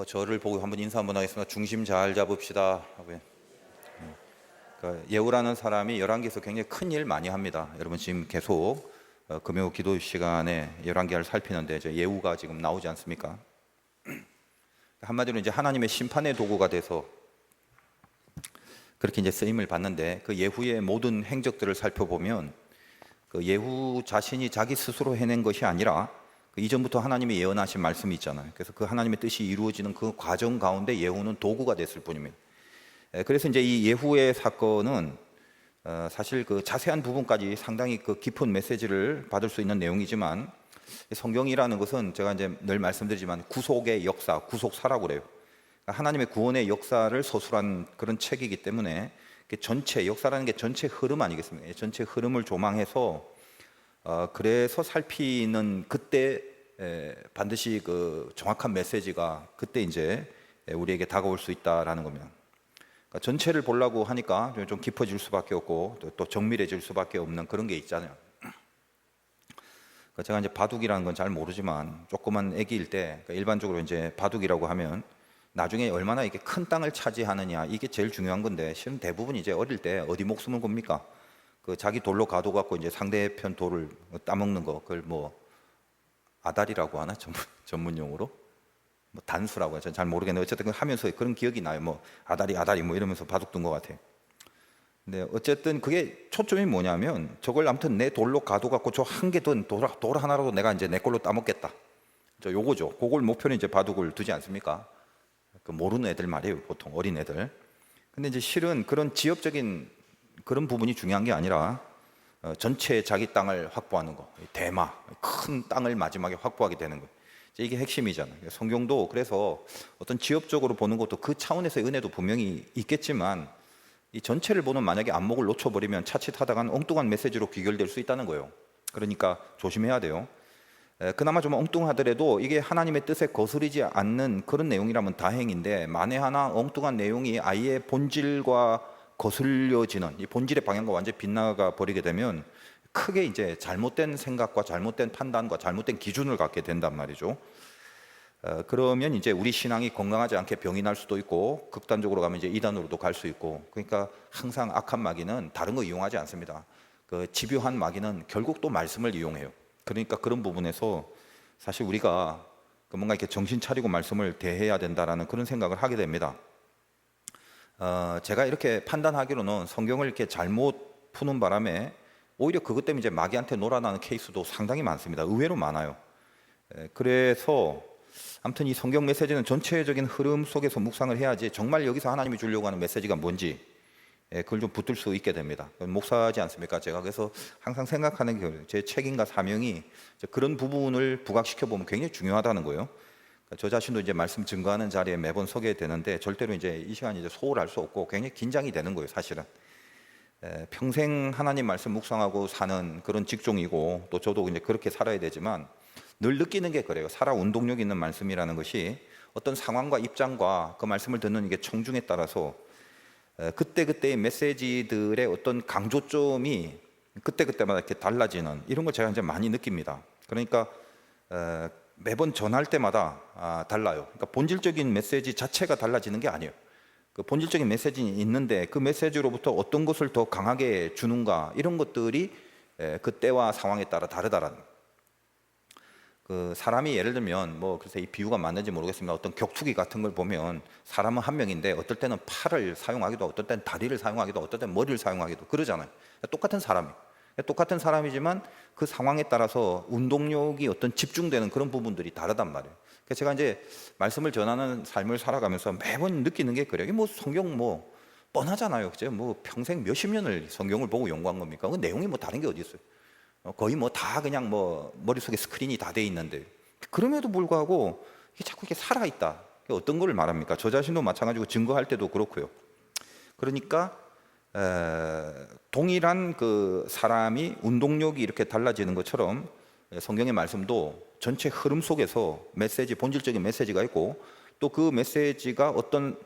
저를 보고 한번 인사 한번 하겠습니다. 중심 잘 잡읍시다. 예후라는 사람이 열왕기에서 굉장히 큰 일 많이 합니다. 여러분 지금 계속 금요 기도 시간에 열왕기를 살피는데 이제 예후가 지금 나오지 않습니까? 한마디로 이제 하나님의 심판의 도구가 돼서 그렇게 이제 쓰임을 받는데, 그 예후의 모든 행적들을 살펴보면 그 예후 자신이 자기 스스로 해낸 것이 아니라 그 이전부터 하나님이 예언하신 말씀이 있잖아요. 그래서 그 하나님의 뜻이 이루어지는 그 과정 가운데 예후는 도구가 됐을 뿐입니다. 그래서 이제 이 예후의 사건은 사실 그 자세한 부분까지 상당히 그 깊은 메시지를 받을 수 있는 내용이지만, 성경이라는 것은 제가 이제 늘 말씀드리지만 구속의 역사, 구속사라고 그래요. 하나님의 구원의 역사를 서술한 그런 책이기 때문에 전체 역사라는 게 전체 흐름 아니겠습니까? 전체 흐름을 조망해서 그래서 살피는 그때 반드시 그 정확한 메시지가 그때 이제 우리에게 다가올 수 있다라는 겁니다. 그러니까 전체를 보려고 하니까 좀 깊어질 수밖에 없고 또 정밀해질 수밖에 없는 그런 게 있잖아요. 제가 이제 바둑이라는 건 잘 모르지만 조그만 아기일 때 일반적으로 이제 바둑이라고 하면 나중에 얼마나 이게 큰 땅을 차지하느냐, 이게 제일 중요한 건데, 실은 대부분 이제 어릴 때 어디 목숨을 겁니까? 그 자기 돌로 가둬갖고 이제 상대편 돌을 따먹는 거, 그걸 뭐 아다리라고 하나 전문용어로 뭐 단수라고 하죠. 잘 모르겠는데 어쨌든 하면서 그런 기억이 나요. 뭐 아다리 뭐 이러면서 바둑 둔 것 같아요. 근데 어쨌든 그게 초점이 뭐냐면, 저걸 아무튼 내 돌로 가둬갖고 저 한 개 든 돌 하나라도 내가 이제 내 걸로 따먹겠다. 저 요거죠. 그걸 목표로 이제 바둑을 두지 않습니까? 그 모르는 애들 말이에요, 보통 어린 애들. 근데 이제 실은 그런 지역적인 그런 부분이 중요한 게 아니라 전체 자기 땅을 확보하는 거, 대마, 큰 땅을 마지막에 확보하게 되는 거, 이게 핵심이잖아요. 성경도 그래서 어떤 지역적으로 보는 것도 그 차원에서의 은혜도 분명히 있겠지만, 이 전체를 보는 만약에 안목을 놓쳐버리면 차칫하다간 엉뚱한 메시지로 귀결될 수 있다는 거예요. 그러니까 조심해야 돼요. 그나마 좀 엉뚱하더라도 이게 하나님의 뜻에 거스르지 않는 그런 내용이라면 다행인데, 만에 하나 엉뚱한 내용이 아예 본질과 거슬려지는, 이 본질의 방향과 완전히 빗나가 버리게 되면 크게 이제 잘못된 생각과 잘못된 판단과 잘못된 기준을 갖게 된단 말이죠. 그러면 이제 우리 신앙이 건강하지 않게 병이 날 수도 있고, 극단적으로 가면 이제 이단으로도 갈 수 있고. 그러니까 항상 악한 마귀는 다른 거 이용하지 않습니다. 그 집요한 마귀는 결국 또 말씀을 이용해요. 그러니까 그런 부분에서 사실 우리가 뭔가 이렇게 정신 차리고 말씀을 대해야 된다라는 그런 생각을 하게 됩니다. 제가 이렇게 판단하기로는 성경을 이렇게 잘못 푸는 바람에 오히려 그것 때문에 이제 마귀한테 놀아나는 케이스도 상당히 많습니다. 의외로 많아요. 그래서 아무튼 이 성경 메시지는 전체적인 흐름 속에서 묵상을 해야지 정말 여기서 하나님이 주려고 하는 메시지가 뭔지 그걸 좀 붙들 수 있게 됩니다. 목사지 않습니까? 제가 그래서 항상 생각하는 게 제 책임과 사명이 그런 부분을 부각시켜 보면 굉장히 중요하다는 거예요. 저 자신도 이제 말씀 증거하는 자리에 매번 서게 되는데 절대로 이제 이 시간이 이제 소홀할 수 없고 굉장히 긴장이 되는 거예요, 사실은. 평생 하나님 말씀 묵상하고 사는 그런 직종이고, 또 저도 이제 그렇게 살아야 되지만 늘 느끼는 게 그래요. 살아 운동력 있는 말씀이라는 것이 어떤 상황과 입장과 그 말씀을 듣는 이게 청중에 따라서 그때그때의 메시지들의 어떤 강조점이 그때그때마다 이렇게 달라지는, 이런 걸 제가 이제 많이 느낍니다. 그러니까 매번 전할 때마다 달라요. 그러니까 본질적인 메시지 자체가 달라지는 게 아니에요. 그 본질적인 메시지는 있는데 그 메시지로부터 어떤 것을 더 강하게 주는가, 이런 것들이 그때와 상황에 따라 다르다라는. 그 사람이 예를 들면 뭐 그래서 이 비유가 맞는지 모르겠습니다. 어떤 격투기 같은 걸 보면 사람은 한 명인데 어떨 때는 팔을 사용하기도, 어떨 때는 다리를 사용하기도, 어떨 때는 머리를 사용하기도 그러잖아요. 똑같은 사람이지만 그 상황에 따라서 운동력이 어떤 집중되는 그런 부분들이 다르단 말이에요. 그래서 제가 이제 말씀을 전하는 삶을 살아가면서 매번 느끼는 게 그래요. 뭐 성경 뭐 뻔하잖아요. 그죠? 뭐 평생 몇십 년을 성경을 보고 연구한 겁니까? 그 내용이 뭐 다른 게 어디 있어요? 거의 뭐 다 그냥 뭐 머릿속에 스크린이 다 돼 있는데, 그럼에도 불구하고 이게 자꾸 이렇게 살아있다. 어떤 걸 말합니까? 저 자신도 마찬가지고 증거할 때도 그렇고요. 그러니까 동일한 그 사람이 운동력이 이렇게 달라지는 것처럼 성경의 말씀도 전체 흐름 속에서 메시지, 본질적인 메시지가 있고, 또 그 메시지가 어떤,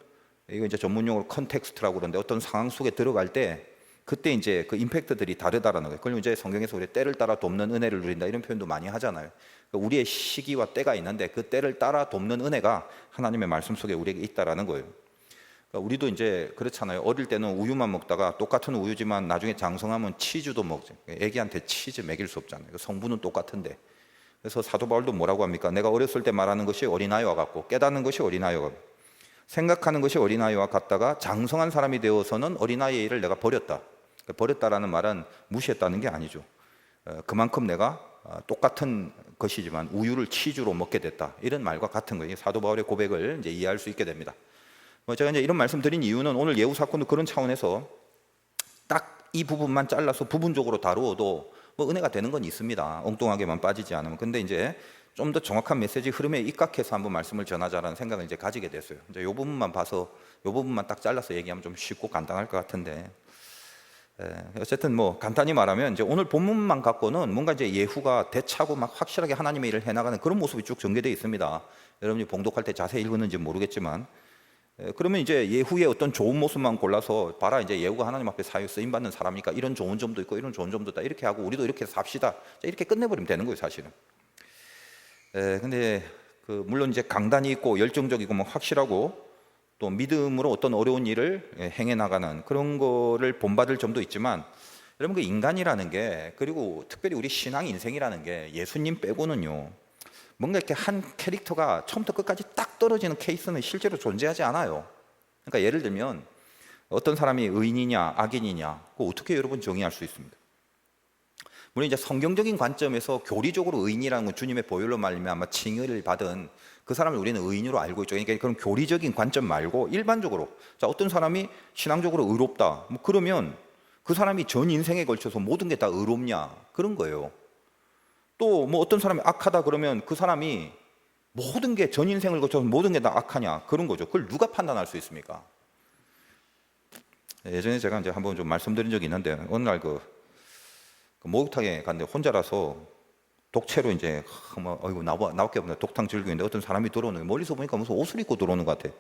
이거 이제 전문용어로 컨텍스트라고 그러는데, 어떤 상황 속에 들어갈 때 그때 이제 그 임팩트들이 다르다라는 거예요. 그럼 이제 성경에서 우리 때를 따라 돕는 은혜를 누린다 이런 표현도 많이 하잖아요. 그러니까 우리의 시기와 때가 있는데 그 때를 따라 돕는 은혜가 하나님의 말씀 속에 우리에게 있다라는 거예요. 그러니까 우리도 이제 그렇잖아요. 어릴 때는 우유만 먹다가 똑같은 우유지만 나중에 장성하면 치즈도 먹죠. 애기한테 치즈 먹일 수 없잖아요. 성분은 똑같은데. 그래서 사도 바울도 뭐라고 합니까? 내가 어렸을 때 말하는 것이 어린아이와 같고 깨닫는 것이 어린아이와 같고 생각하는 것이 어린아이와 같다가 장성한 사람이 되어서는 어린아이의 일을 내가 버렸다. 버렸다라는 말은 무시했다는 게 아니죠. 그만큼 내가 똑같은 것이지만 우유를 치즈로 먹게 됐다. 이런 말과 같은 거예요. 사도 바울의 고백을 이제 이해할 수 있게 됩니다. 제가 이제 이런 말씀 드린 이유는 오늘 예후 사건도 그런 차원에서 딱 이 부분만 잘라서 부분적으로 다루어도 뭐 은혜가 되는 건 있습니다. 엉뚱하게만 빠지지 않으면. 근데 이제 좀 더 정확한 메시지 흐름에 입각해서 한번 말씀을 전하자라는 생각을 이제 가지게 됐어요. 이제 이 부분만 봐서 이 부분만 딱 잘라서 얘기하면 좀 쉽고 간단할 것 같은데. 어쨌든 뭐 간단히 말하면 이제 오늘 본문만 갖고는 뭔가 이제 예후가 대차고 막 확실하게 하나님의 일을 해나가는 그런 모습이 쭉 전개되어 있습니다. 여러분이 봉독할 때 자세히 읽었는지 모르겠지만, 그러면 이제 예후의 어떤 좋은 모습만 골라서 봐라 이제 예후가 하나님 앞에 사유 쓰임 받는 사람이니까 이런 좋은 점도 있고 이런 좋은 점도 있다 이렇게 하고 우리도 이렇게 삽시다 이렇게 끝내버리면 되는 거예요 사실은. 근데 물론 이제 강단이 있고 열정적이고 뭐 확실하고 또 믿음으로 어떤 어려운 일을 행해 나가는 그런 거를 본받을 점도 있지만, 여러분 그 인간이라는 게, 그리고 특별히 우리 신앙 인생이라는 게 예수님 빼고는요 뭔가 이렇게 한 캐릭터가 처음부터 끝까지 딱 떨어지는 케이스는 실제로 존재하지 않아요. 그러니까 예를 들면 어떤 사람이 의인이냐 악인이냐 그거 어떻게 여러분 정의할 수 있습니다. 물론 이제 성경적인 관점에서 교리적으로 의인이라는 건 주님의 보혈로 말미암아 칭의를 받은 그 사람을 우리는 의인으로 알고 있죠. 그러니까 그런 교리적인 관점 말고 일반적으로, 자 어떤 사람이 신앙적으로 의롭다 뭐 그러면 그 사람이 전 인생에 걸쳐서 모든 게 다 의롭냐 그런 거예요. 또 뭐 어떤 사람이 악하다 그러면 그 사람이 모든 게 전 인생을 거쳐서 모든 게 다 악하냐 그런 거죠. 그걸 누가 판단할 수 있습니까? 예전에 제가 이제 한번 좀 말씀드린 적이 있는데, 어느 날 그 목욕탕에 갔는데 혼자라서 독채로 이제 뭐 어이구 나밖에 없네 독탕 즐기고 있는데 어떤 사람이 들어오는 거예요. 멀리서 보니까 무슨 옷을 입고 들어오는 것 같아.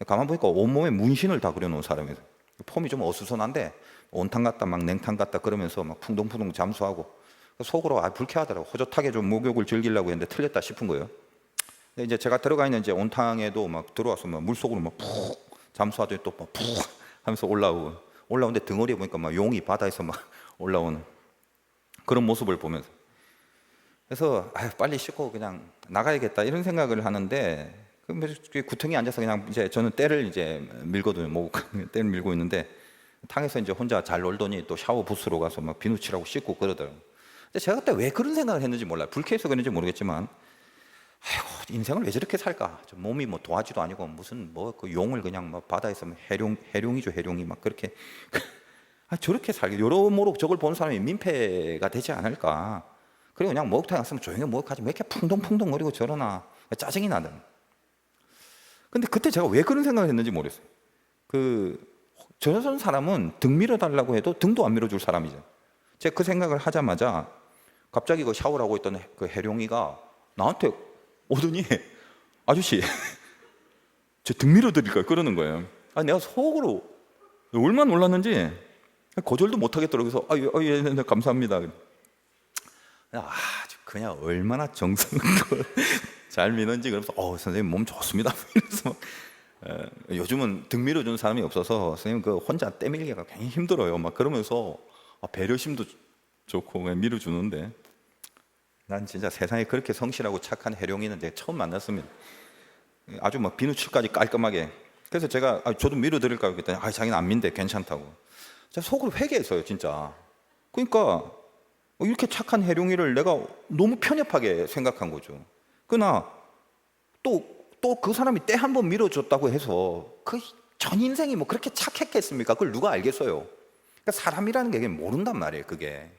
가만 보니까 온몸에 문신을 다 그려놓은 사람이에요. 폼이 좀 어수선한데 온탕 같다 막 냉탕 같다 그러면서 막 풍덩풍덩 잠수하고 속으로 불쾌하더라고. 호젓하게 좀 목욕을 즐기려고 했는데 틀렸다 싶은 거예요. 근데 이제 제가 들어가 있는 이제 온탕에도 막 들어와서 막 물속으로 막 푹 잠수하더니 또 막 푹 하면서 올라오는데 등어리에 보니까 막 용이 바다에서 막 올라오는 그런 모습을 보면서, 그래서 빨리 씻고 그냥 나가야겠다 이런 생각을 하는데, 그 구덩이에 앉아서 그냥 이제 저는 때를 이제 밀거든요. 때를 밀고 있는데 탕에서 이제 혼자 잘 놀더니 또 샤워 부스로 가서 막 비누칠하고 씻고 그러더라고요. 근데 제가 그때 왜 그런 생각을 했는지 몰라요. 불쾌해서 그런지 모르겠지만, 아이고 인생을 왜 저렇게 살까? 몸이 뭐 도화지도 아니고 무슨 뭐 그 용을 그냥 막 바다에서 해룡이죠 해룡이 막 그렇게 저렇게 살게 여러모로 저걸 보는 사람이 민폐가 되지 않을까? 그리고 그냥 목욕탕에 갔으면 조용히 목욕하지 왜 이렇게 풍덩풍덩거리고 저러나 짜증이 나는. 근데 그때 제가 왜 그런 생각을 했는지 모르겠어요. 저런 사람은 등 밀어달라고 해도 등도 안 밀어줄 사람이죠. 제가 그 생각을 하자마자 갑자기 그 샤워를 하고 있던 그 해룡이가 나한테 오더니 아저씨 저 등 밀어드릴까요? 그러는 거예요. 내가 속으로 얼마나 놀랐는지 거절도 못 하겠더라고요. 그래서 예, 네, 감사합니다. 그냥 얼마나 정성껏 잘 미는지. 그러면서 선생님 몸 좋습니다. 그래서 요즘은 등 밀어주는 사람이 없어서 선생님 그 혼자 떼밀기가 굉장히 힘들어요. 막 그러면서 배려심도 좋고 그냥 밀어주는데, 난 진짜 세상에 그렇게 성실하고 착한 해룡이는 내가 처음 만났습니다. 아주 막 비누칠까지 깔끔하게. 그래서 제가 저도 밀어드릴까요? 그랬더니 자기는 안 민대 괜찮다고. 제가 속으로 회개했어요 진짜. 그러니까 이렇게 착한 해룡이를 내가 너무 편협하게 생각한 거죠. 그러나 또 그 사람이 때 한 번 밀어줬다고 해서 그 전 인생이 뭐 그렇게 착했겠습니까? 그걸 누가 알겠어요? 그러니까 사람이라는 게 모른단 말이에요. 그게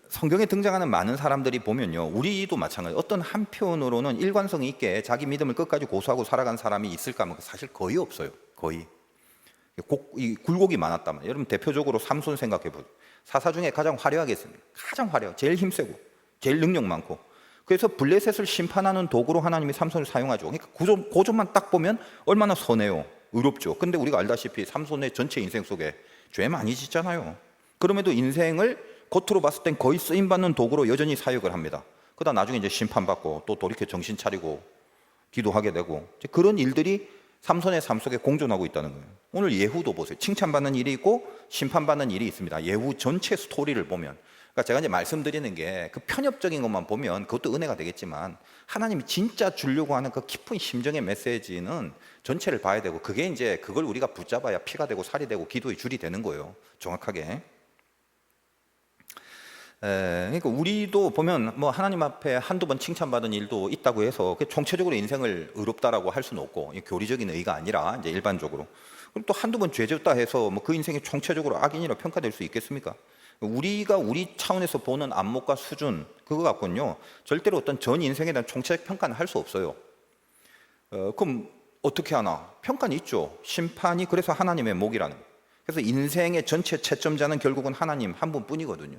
성경에 등장하는 많은 사람들이 보면요, 우리도 마찬가지. 어떤 한편으로는 일관성이 있게 자기 믿음을 끝까지 고수하고 살아간 사람이 있을까 하면 사실 거의 없어요. 거의. 굴곡이 많았단 말이에요. 여러분 대표적으로 삼손 생각해 보세요. 사사 중에 가장 화려하겠습니다. 가장 화려하고 제일 힘세고 제일 능력 많고, 그래서 블레셋을 심판하는 도구로 하나님이 삼손을 사용하죠. 그러니까 그 점만 딱 보면 얼마나 선해요. 의롭죠. 근데 우리가 알다시피 삼손의 전체 인생 속에 죄 많이 짓잖아요. 그럼에도 인생을 겉으로 봤을 땐 거의 쓰임받는 도구로 여전히 사역을 합니다. 그러다 나중에 이제 심판받고 또 돌이켜 정신 차리고 기도하게 되고, 그런 일들이 삼손의 삶 속에 공존하고 있다는 거예요. 오늘 예후도 보세요. 칭찬받는 일이 있고 심판받는 일이 있습니다. 예후 전체 스토리를 보면. 그러니까 제가 이제 말씀드리는 게 그 편협적인 것만 보면 그것도 은혜가 되겠지만, 하나님이 진짜 주려고 하는 그 깊은 심정의 메시지는 전체를 봐야 되고, 그게 이제 그걸 우리가 붙잡아야 피가 되고 살이 되고 기도의 줄이 되는 거예요. 정확하게. 그러니까 우리도 보면 뭐 하나님 앞에 한두 번 칭찬받은 일도 있다고 해서 총체적으로 인생을 의롭다라고 할 수는 없고, 교리적인 의가 아니라 이제 일반적으로. 그럼 또 한두 번 죄 졌다 해서 뭐 그 인생이 총체적으로 악인이라 평가될 수 있겠습니까? 우리가 우리 차원에서 보는 안목과 수준, 그거 갖고는요 절대로 어떤 전 인생에 대한 총체적 평가는 할 수 없어요. 그럼 어떻게 하나? 평가는 있죠. 심판이 그래서 하나님의 목이라는 거예요. 그래서 인생의 전체 채점자는 결국은 하나님 한 분뿐이거든요.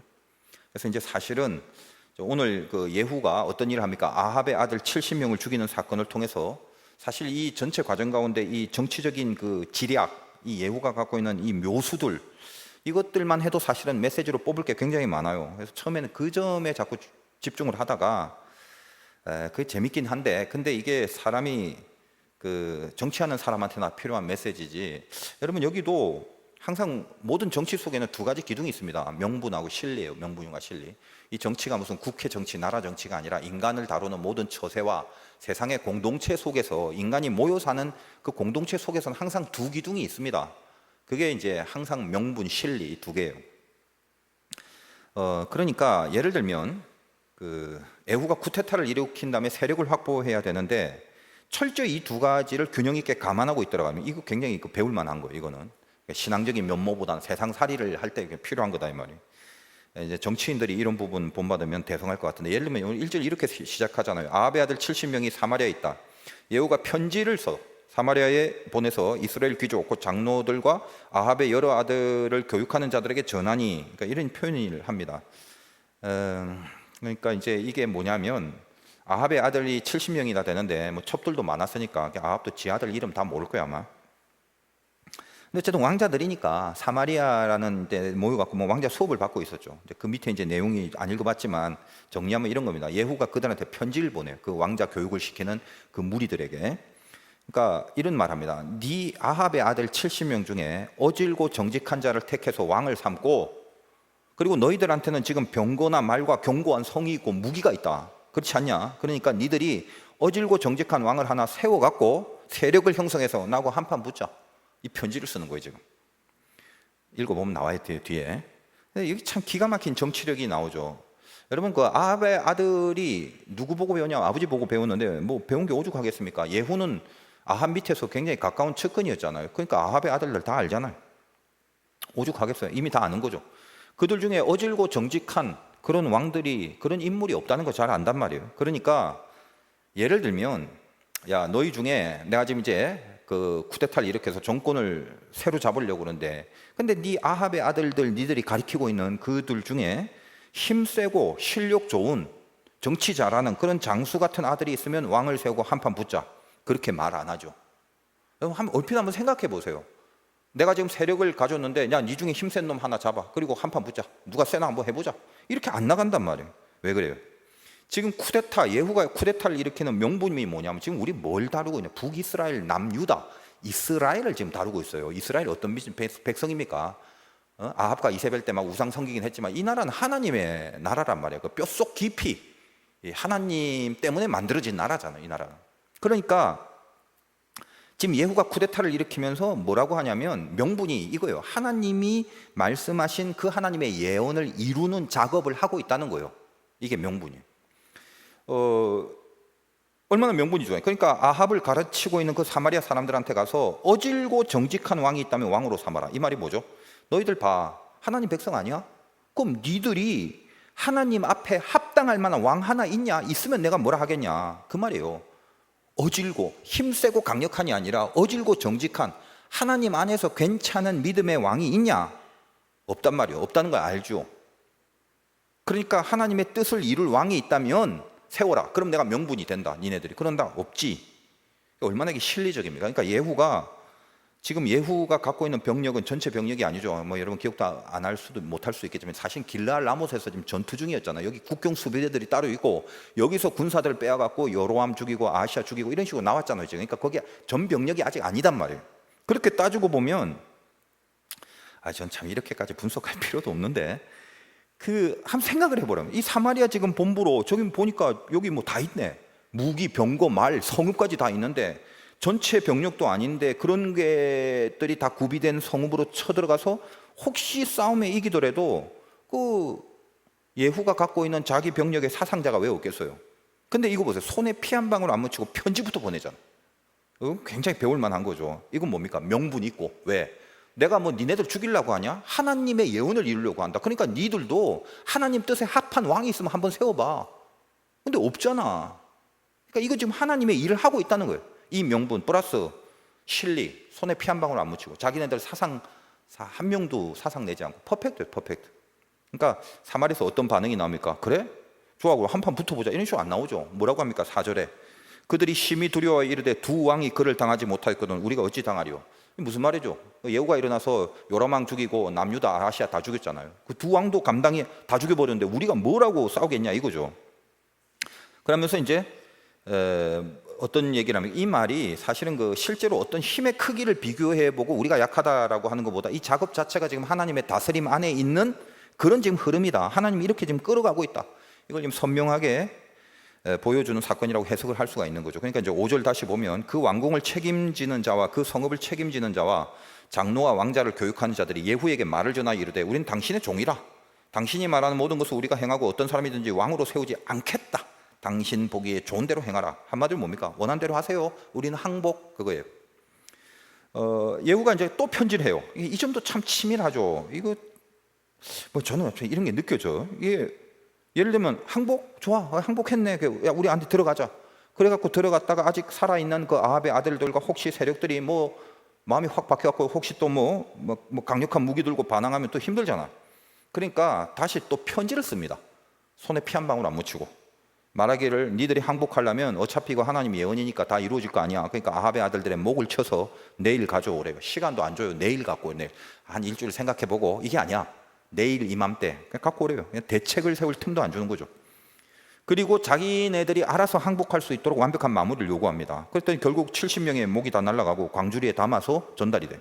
그래서 이제 사실은 오늘 그 예후가 어떤 일을 합니까? 아합의 아들 70명을 죽이는 사건을 통해서 사실 이 전체 과정 가운데 이 정치적인 그 지략, 이 예후가 갖고 있는 이 묘수들, 이것들만 해도 사실은 메시지로 뽑을 게 굉장히 많아요. 그래서 처음에는 그 점에 자꾸 집중을 하다가 그게 재밌긴 한데, 근데 이게 사람이 그 정치하는 사람한테나 필요한 메시지지. 여러분 여기도 항상 모든 정치 속에는 두 가지 기둥이 있습니다. 명분하고 실리예요. 명분과 실리. 이 정치가 무슨 국회 정치, 나라 정치가 아니라 인간을 다루는 모든 처세와 세상의 공동체 속에서 인간이 모여 사는 그 공동체 속에서는 항상 두 기둥이 있습니다. 그게 이제 항상 명분, 실리 두 개예요. 그러니까 예를 들면 그 에후가 쿠데타를 일으킨 다음에 세력을 확보해야 되는데 철저히 이 두 가지를 균형 있게 감안하고 있더라고요. 이거 굉장히 배울 만한 거예요. 이거는 신앙적인 면모보다는 세상살이를 할 때 필요한 거다 이 말이에요. 이제 정치인들이 이런 부분 본받으면 대성할 것 같은데, 예를 들면 오늘 1절 이렇게 시작하잖아요. 아합의 아들 70명이 사마리아에 있다. 예후가 편지를 써 사마리아에 보내서 이스라엘 귀족 곧 장로들과 아합의 여러 아들을 교육하는 자들에게 전하니, 그러니까 이런 표현을 합니다. 그러니까 이제 이게 뭐냐면 아합의 아들이 70명이나 되는데 뭐 첩들도 많았으니까 아합도 지 아들 이름 다 모를 거야 아마. 근데 어쨌든 왕자들이니까 사마리아라는 데 모여갖고 뭐 왕자 수업을 받고 있었죠. 그 밑에 이제 내용이 안 읽어봤지만 정리하면 이런 겁니다. 예후가 그들한테 편지를 보내요. 그 왕자 교육을 시키는 그 무리들에게. 그러니까 이런 말합니다. 네 아합의 아들 70명 중에 어질고 정직한 자를 택해서 왕을 삼고, 그리고 너희들한테는 지금 병거나 말과 견고한 성이 있고 무기가 있다. 그렇지 않냐? 그러니까 니들이 어질고 정직한 왕을 하나 세워갖고 세력을 형성해서 나하고 한판 붙자. 이 편지를 쓰는 거예요 지금. 읽어보면 나와요 뒤에. 여기 참 기가 막힌 정치력이 나오죠. 여러분 그 아합의 아들이 누구 보고 배우냐? 아버지 보고 배웠는데 뭐 배운 게 오죽하겠습니까? 예후는 아합 밑에서 굉장히 가까운 측근이었잖아요. 그러니까 아합의 아들들 다 알잖아요. 오죽하겠어요. 이미 다 아는 거죠. 그들 중에 어질고 정직한 그런 왕들이, 그런 인물이 없다는 거 잘 안단 말이에요. 그러니까 예를 들면 야 너희 중에 내가 지금 이제 그 쿠데타를 일으켜서 정권을 새로 잡으려고 그러는데, 근데 네 아합의 아들들 니들이 가리키고 있는 그들 중에 힘세고 실력 좋은 정치 잘하는 그런 장수 같은 아들이 있으면 왕을 세우고 한판 붙자. 그렇게 말 안 하죠. 얼핏 한번 생각해 보세요. 내가 지금 세력을 가졌는데 야, 네 중에 힘센 놈 하나 잡아. 그리고 한판 붙자. 누가 세나 한번 해보자. 이렇게 안 나간단 말이에요. 왜 그래요? 지금 쿠데타, 예후가 쿠데타를 일으키는 명분이 뭐냐면 지금 우리 뭘 다루고 있냐? 북이스라엘, 남유다, 이스라엘을 지금 다루고 있어요. 이스라엘 어떤 백성입니까? 아합과 이세벨 때 막 우상 섬기긴 했지만 이 나라는 하나님의 나라란 말이에요. 그 뼛속 깊이 하나님 때문에 만들어진 나라잖아요. 이 나라는. 그러니까 지금 예후가 쿠데타를 일으키면서 뭐라고 하냐면 명분이 이거예요. 하나님이 말씀하신 그 하나님의 예언을 이루는 작업을 하고 있다는 거예요. 이게 명분이에요. 얼마나 명분이 좋아요. 그러니까 아합을 가르치고 있는 그 사마리아 사람들한테 가서 어질고 정직한 왕이 있다면 왕으로 삼아라. 이 말이 뭐죠? 너희들 봐. 하나님 백성 아니야? 그럼 니들이 하나님 앞에 합당할 만한 왕 하나 있냐? 있으면 내가 뭐라 하겠냐? 그 말이에요. 어질고 힘세고 강력한이 아니라 어질고 정직한 하나님 안에서 괜찮은 믿음의 왕이 있냐? 없단 말이에요. 없다는 걸 알죠. 그러니까 하나님의 뜻을 이룰 왕이 있다면 세워라. 그럼 내가 명분이 된다. 니네들이. 그런다? 없지. 얼마나 이게 실리적입니까? 그러니까 예후가 지금 예후가 갖고 있는 병력은 전체 병력이 아니죠. 뭐 여러분 기억도 안 할 수도 못할 수 있겠지만 사실 길르앗 라못에서 지금 전투 중이었잖아요. 여기 국경 수비대들이 따로 있고 여기서 군사들을 빼앗갖고 여로암 죽이고 아시아 죽이고 이런 식으로 나왔잖아요. 지금. 그러니까 거기 전 병력이 아직 아니단 말이에요. 그렇게 따지고 보면 전 참 이렇게까지 분석할 필요도 없는데 한번 생각을 해보라면 이 사마리아 지금 본부로 저기 보니까 여기 뭐 다 있네. 무기, 병거, 말, 성읍까지 다 있는데 전체 병력도 아닌데 그런 것들이 다 구비된 성읍으로 쳐들어가서 혹시 싸움에 이기더라도 그 예후가 갖고 있는 자기 병력의 사상자가 왜 없겠어요? 근데 이거 보세요. 손에 피 한 방울 안 묻히고 편지부터 보내잖아. 굉장히 배울 만한 거죠. 이건 뭡니까? 명분 있고. 왜? 내가 뭐 니네들 죽이려고 하냐? 하나님의 예언을 이루려고 한다. 그러니까 니들도 하나님 뜻에 합한 왕이 있으면 한번 세워봐. 근데 없잖아. 그러니까 이거 지금 하나님의 일을 하고 있다는 거예요. 이 명분 플러스 실리, 손에 피 한 방울 안 묻히고 자기네들 한 명도 사상 내지 않고 퍼펙트예요. 퍼펙트. 그러니까 사마리아에서 어떤 반응이 나옵니까? 그래? 좋아, 그럼 한판 붙어보자. 이런 식으로 안 나오죠. 뭐라고 합니까? 4절에 그들이 심히 두려워 이르되 두 왕이 그를 당하지 못하였거든 우리가 어찌 당하리요? 무슨 말이죠? 예후가 일어나서 요람왕 죽이고 남유다 아시아 다 죽였잖아요. 그 두 왕도 감당이 다 죽여버렸는데 우리가 뭐라고 싸우겠냐 이거죠. 그러면서 이제 어떤 얘기를 하면 이 말이 사실은 실제로 어떤 힘의 크기를 비교해보고 우리가 약하다라고 하는 것보다 이 작업 자체가 지금 하나님의 다스림 안에 있는 그런 지금 흐름이다. 하나님이 이렇게 지금 끌어가고 있다. 이걸 지금 선명하게 보여주는 사건이라고 해석을 할 수가 있는 거죠. 그러니까 이제 5절 다시 보면 그 왕궁을 책임지는 자와 그 성읍을 책임지는 자와 장로와 왕자를 교육하는 자들이 예후에게 말을 전하여 이르되 우리는 당신의 종이라. 당신이 말하는 모든 것을 우리가 행하고 어떤 사람이든지 왕으로 세우지 않겠다. 당신 보기에 좋은 대로 행하라. 한마디로 뭡니까? 원한 대로 하세요. 우리는 항복 그거예요. 예후가 이제 또 편지를 해요. 이 점도 참 치밀하죠. 이거 뭐 저는 이런 게 느껴져. 이게 예를 들면 항복 좋아, 항복했네. 야 우리 안에 들어가자. 그래갖고 들어갔다가 아직 살아있는 그 아합의 아들들과 혹시 세력들이 뭐 마음이 확 바뀌어갖고 혹시 또 뭐 강력한 무기 들고 반항하면 또 힘들잖아. 그러니까 다시 또 편지를 씁니다. 손에 피 한 방울 안 묻히고 말하기를 니들이 항복하려면 어차피 이거 하나님 예언이니까 다 이루어질 거 아니야. 그러니까 아합의 아들들의 목을 쳐서 내일 가져오래요. 시간도 안 줘요. 내일 갖고 오래요. 한 일주일 생각해보고 이게 아니야. 내일 이맘때 갖고 오래요. 그냥 대책을 세울 틈도 안 주는 거죠. 그리고 자기네들이 알아서 항복할 수 있도록 완벽한 마무리를 요구합니다. 그랬더니 결국 70명의 목이 다 날아가고 광주리에 담아서 전달이 돼요.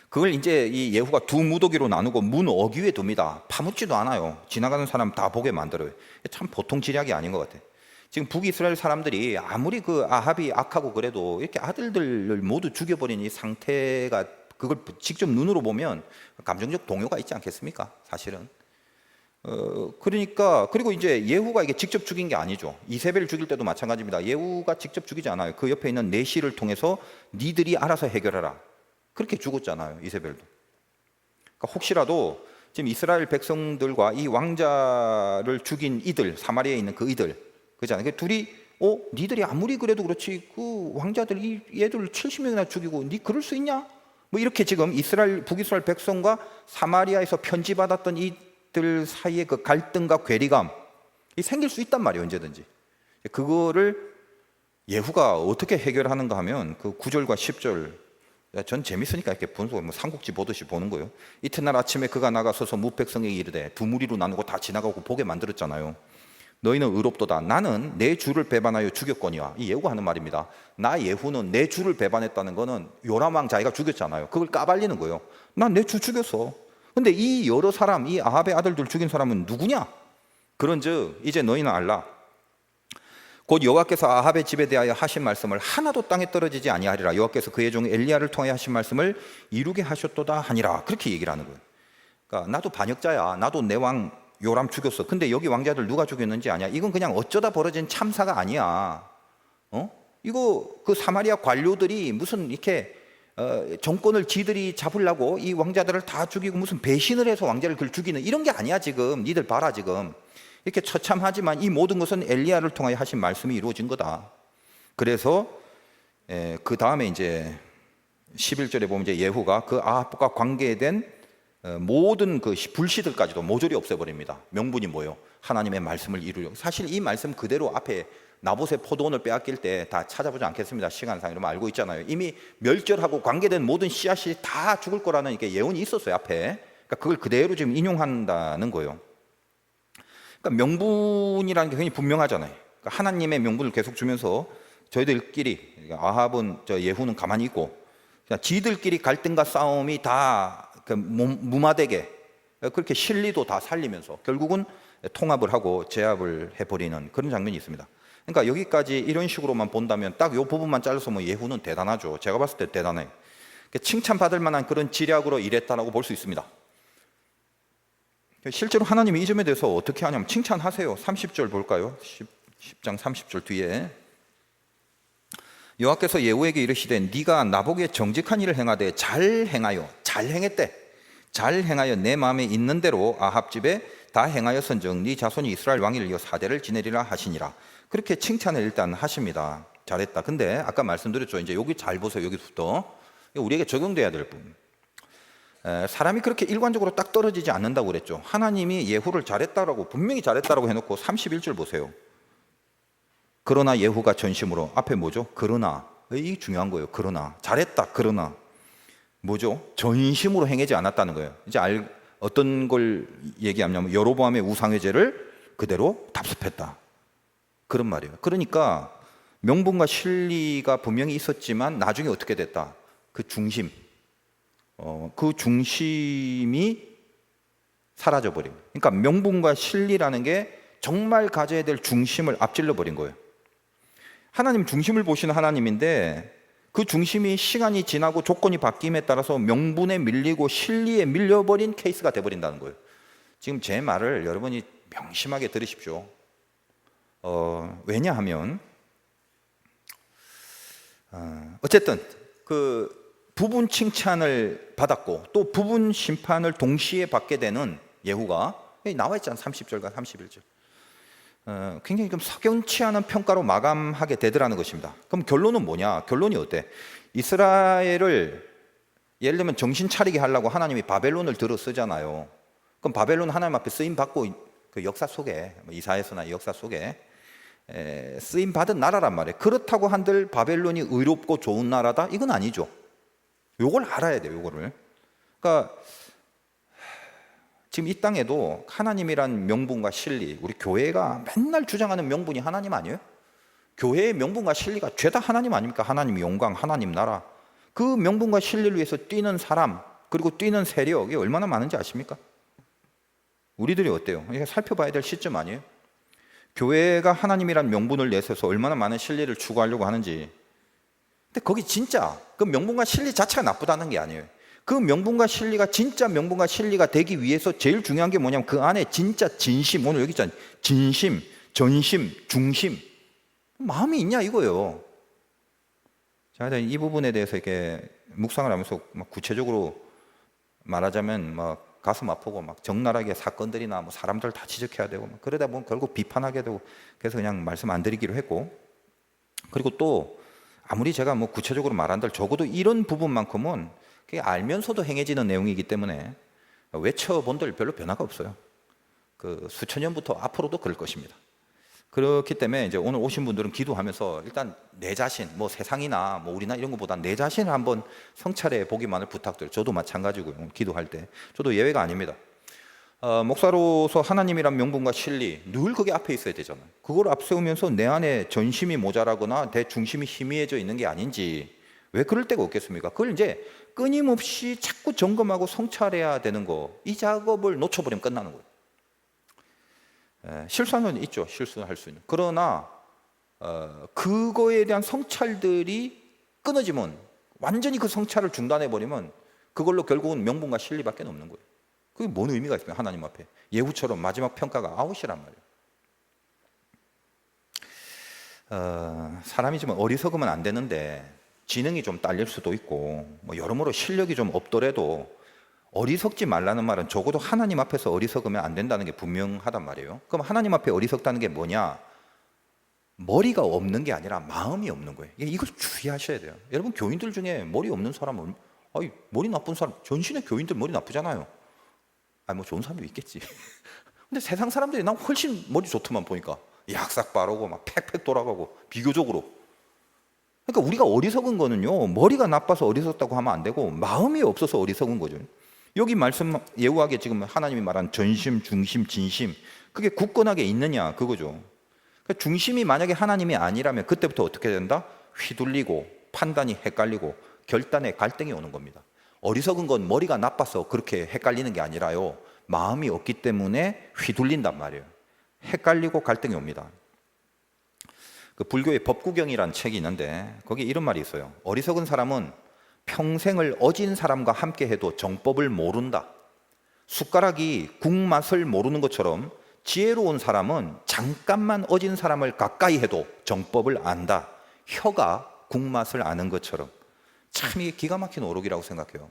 그걸 이제 이 예후가 두 무더기로 나누고 문 어귀에 둡니다. 파묻지도 않아요. 지나가는 사람 다 보게 만들어요. 참 보통 지략이 아닌 것 같아요. 지금 북이스라엘 사람들이 아무리 그 아합이 악하고 그래도 이렇게 아들들을 모두 죽여버린 이 상태가 그걸 직접 눈으로 보면 감정적 동요가 있지 않겠습니까? 사실은. 그러니까 그리고 이제 예후가 이게 직접 죽인 게 아니죠. 이세벨 죽일 때도 마찬가지입니다. 예후가 직접 죽이지 않아요. 그 옆에 있는 내시를 통해서 니들이 알아서 해결하라. 그렇게 죽었잖아요. 이세벨도. 그러니까 혹시라도 지금 이스라엘 백성들과 이 왕자를 죽인 이들, 사마리아에 있는 그 이들, 그잖아요. 그 둘이 니들이 아무리 그래도 그렇지 그 왕자들 얘들 70명이나 죽이고 니 그럴 수 있냐? 뭐 이렇게 지금 북이스라엘 백성과 사마리아에서 편지 받았던 이들 사이의 그 갈등과 괴리감 이 생길 수 있단 말이에요. 언제든지. 그거를 예후가 어떻게 해결하는가 하면 그 9절과 10절 전 재밌으니까 이렇게 분석, 삼국지 보듯이 보는 거예요. 이튿날 아침에 그가 나가서서 무백성에게 이르되 두 무리로 나누고 다 지나가고 보게 만들었잖아요. 너희는 의롭도다. 나는 내 주를 배반하여 죽였거니와. 이 예후가 하는 말입니다. 나 예후는 내 주를 배반했다는 거는 요람왕 자기가 죽였잖아요. 그걸 까발리는 거예요. 난 내 주 죽였어. 근데 이 여러 사람, 이 아합의 아들들 죽인 사람은 누구냐? 그런즉 이제 너희는 알라. 곧 여호와께서 아합의 집에 대하여 하신 말씀을 하나도 땅에 떨어지지 아니하리라. 여호와께서 그의 종 엘리야를 통하여 하신 말씀을 이루게 하셨도다 하니라. 그렇게 얘기를 하는 거예요. 그러니까 나도 반역자야. 나도 내 왕 요람 죽였어. 근데 여기 왕자들 누가 죽였는지 아냐? 이건 그냥 어쩌다 벌어진 참사가 아니야. 이거 그 사마리아 관료들이 무슨 이렇게 정권을 지들이 잡으려고 이 왕자들을 다 죽이고 무슨 배신을 해서 왕자를 그걸 죽이는 이런 게 아니야 지금. 니들 봐라 지금. 이렇게 처참하지만 이 모든 것은 엘리야를 통하여 하신 말씀이 이루어진 거다. 그래서 그 다음에 이제 11절에 보면 이제 예후가 그 아합과 관계된 모든 그 불씨들까지도 모조리 없애버립니다. 명분이 뭐예요? 하나님의 말씀을 이루려고. 사실 이 말씀 그대로 앞에 나봇의 포도원을 빼앗길 때 다 찾아보지 않겠습니다. 시간상 이러면 알고 있잖아요. 이미 멸절하고 관계된 모든 씨앗이 다 죽을 거라는 이게 예언이 있었어요, 앞에. 그러니까 그걸 그대로 지금 인용한다는 거예요. 그러니까 명분이라는 게 굉장히 분명하잖아요. 그러니까 하나님의 명분을 계속 주면서 저희들끼리, 그러니까 아합은, 예후는 가만히 있고, 그냥 지들끼리 갈등과 싸움이 다 그 무마되게 그렇게 실리도 다 살리면서 결국은 통합을 하고 제압을 해버리는 그런 장면이 있습니다. 그러니까 여기까지 이런 식으로만 본다면 딱 이 부분만 잘라서 뭐 예후는 대단하죠. 제가 봤을 때 대단해요. 칭찬받을 만한 그런 지략으로 일했다라고 볼 수 있습니다. 실제로 하나님이 이 점에 대해서 어떻게 하냐면 칭찬하세요. 30절 볼까요? 10장 30절 뒤에 여호와께서 예후에게 이르시되 네가 나보기에 정직한 일을 행하되 잘 행하여 내 마음에 있는 대로 아합 집에 다 행하였은즉 네 자손이 이스라엘 왕위를 이어 4대를 지내리라 하시니라. 그렇게 칭찬을 일단 하십니다. 잘했다. 근데 아까 말씀드렸죠. 이제 여기 잘 보세요. 여기부터 우리에게 적용돼야 될 부분. 사람이 그렇게 일관적으로 딱 떨어지지 않는다고 그랬죠. 하나님이 예후를 잘했다라고 분명히 잘했다라고 해놓고 31절 보세요. 그러나 예후가 전심으로, 앞에 뭐죠? 그러나, 이 중요한 거예요. 그러나 잘했다. 그러나 뭐죠? 전심으로 행하지 않았다는 거예요. 이제 어떤 걸 얘기하냐면 여로보암의 우상회제를 그대로 답습했다. 그런 말이에요. 그러니까 명분과 실리가 분명히 있었지만 나중에 어떻게 됐다? 그 중심이 사라져버린. 그러니까 명분과 실리라는 게 정말 가져야 될 중심을 앞질러 버린 거예요. 하나님 중심을 보시는 하나님인데 그 중심이 시간이 지나고 조건이 바뀜에 따라서 명분에 밀리고 실리에 밀려버린 케이스가 돼버린다는 거예요. 지금 제 말을 여러분이 명심하게 들으십시오. 왜냐하면 어쨌든 그 부분 칭찬을 받았고 또 부분 심판을 동시에 받게 되는 예후가 나와 있잖아요. 30절과 31절. 굉장히 좀 석연치 않은 평가로 마감하게 되더라는 것입니다. 그럼 결론은 뭐냐? 결론이 어때? 이스라엘을 예를 들면 정신 차리게 하려고 하나님이 바벨론을 들어 쓰잖아요. 그럼 바벨론 하나님 앞에 쓰임 받고 그 역사 속에 이사야서나 역사 속에 쓰임 받은 나라란 말이에요. 그렇다고 한들 바벨론이 의롭고 좋은 나라다? 이건 아니죠. 요걸 알아야 돼요. 요거를. 그러니까 지금 이 땅에도 하나님이란 명분과 실리, 우리 교회가 맨날 주장하는 명분이 하나님 아니에요? 교회의 명분과 실리가 죄다 하나님 아닙니까? 하나님 영광, 하나님 나라. 그 명분과 실리를 위해서 뛰는 사람, 그리고 뛰는 세력이 얼마나 많은지 아십니까? 우리들이 어때요? 이게 살펴봐야 될 시점 아니에요? 교회가 하나님이란 명분을 내세워서 얼마나 많은 실리를 추구하려고 하는지. 근데 거기 진짜 그 명분과 실리 자체가 나쁘다는 게 아니에요. 그 명분과 실리가 진짜 명분과 실리가 되기 위해서 제일 중요한 게 뭐냐면 그 안에 진짜 진심, 오늘 여기 있잖아요. 진심, 전심, 중심. 마음이 있냐 이거예요. 자, 이 부분에 대해서 이렇게 묵상을 하면서 막 구체적으로 말하자면 막 가슴 아프고 막 적나라하게 사건들이나 뭐 사람들 다 지적해야 되고 그러다 보면 결국 비판하게 되고 그래서 그냥 말씀 안 드리기로 했고 그리고 또 아무리 제가 뭐 구체적으로 말한들 적어도 이런 부분만큼은 그게 알면서도 행해지는 내용이기 때문에 외쳐본들 별로 변화가 없어요. 그 수천 년부터 앞으로도 그럴 것입니다. 그렇기 때문에 이제 오늘 오신 분들은 기도하면서 일단 내 자신, 뭐 세상이나 뭐 우리나 이런 것보다 내 자신을 한번 성찰해 보기만을 부탁드려요. 저도 마찬가지고요. 기도할 때 저도 예외가 아닙니다. 목사로서 하나님이란 명분과 진리 늘 그게 앞에 있어야 되잖아요. 그걸 앞세우면서 내 안에 전심이 모자라거나 내 중심이 희미해져 있는 게 아닌지 왜 그럴 때가 없겠습니까? 그걸 이제 끊임없이 자꾸 점검하고 성찰해야 되는 거, 이 작업을 놓쳐버리면 끝나는 거예요. 실수하는 건 있죠. 실수할 수 있는. 그러나 그거에 대한 성찰들이 끊어지면 완전히 그 성찰을 중단해버리면 그걸로 결국은 명분과 실리밖에 없는 거예요. 그게 뭔 의미가 있습니까? 하나님 앞에. 예후처럼 마지막 평가가 아웃이란 말이에요. 사람이 좀 어리석으면 안 되는데 지능이 좀 딸릴 수도 있고 뭐 여러모로 실력이 좀 없더라도 어리석지 말라는 말은 적어도 하나님 앞에서 어리석으면 안 된다는 게 분명하단 말이에요. 그럼 하나님 앞에 어리석다는 게 뭐냐? 머리가 없는 게 아니라 마음이 없는 거예요. 이걸 주의하셔야 돼요. 여러분 교인들 중에 머리 없는 사람은 머리 나쁜 사람, 전신의 교인들 머리 나쁘잖아요. 뭐 좋은 사람도 있겠지. 근데 세상 사람들이 난 훨씬 머리 좋더만 보니까 약삭 빠르고 막 팩팩 돌아가고 비교적으로. 그러니까 우리가 어리석은 거는요, 머리가 나빠서 어리석다고 하면 안 되고 마음이 없어서 어리석은 거죠. 여기 말씀 예우하게 지금 하나님이 말한 전심, 중심, 진심, 그게 굳건하게 있느냐 그거죠. 그러니까 중심이 만약에 하나님이 아니라면 그때부터 어떻게 된다? 휘둘리고 판단이 헷갈리고 결단에 갈등이 오는 겁니다. 어리석은 건 머리가 나빠서 그렇게 헷갈리는 게 아니라요, 마음이 없기 때문에 휘둘린단 말이에요. 헷갈리고 갈등이 옵니다. 그 불교의 법구경이라는 책이 있는데 거기 이런 말이 있어요. 어리석은 사람은 평생을 어진 사람과 함께 해도 정법을 모른다. 숟가락이 국맛을 모르는 것처럼 지혜로운 사람은 잠깐만 어진 사람을 가까이 해도 정법을 안다. 혀가 국맛을 아는 것처럼. 참 이게 기가 막힌 오록이라고 생각해요.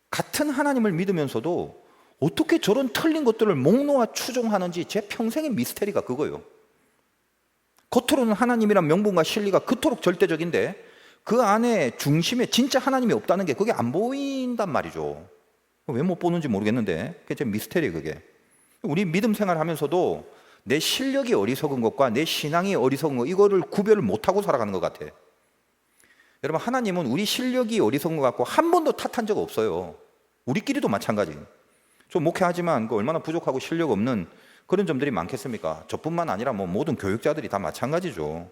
같은 하나님을 믿으면서도 어떻게 저런 틀린 것들을 목 놓아 추종하는지 제 평생의 미스테리가 그거예요. 겉으로는 하나님이란 명분과 진리가 그토록 절대적인데 그 안에 중심에 진짜 하나님이 없다는 게 그게 안 보인단 말이죠. 왜 못 보는지 모르겠는데 그게 제 미스테리예요. 그게 우리 믿음 생활하면서도 내 실력이 어리석은 것과 내 신앙이 어리석은 것, 이거를 구별을 못하고 살아가는 것 같아. 여러분, 하나님은 우리 실력이 어리석은 것 같고 한 번도 탓한 적 없어요. 우리끼리도 마찬가지. 좀 목회하지만 얼마나 부족하고 실력 없는 그런 점들이 많겠습니까? 저뿐만 아니라 모든 교육자들이 다 마찬가지죠.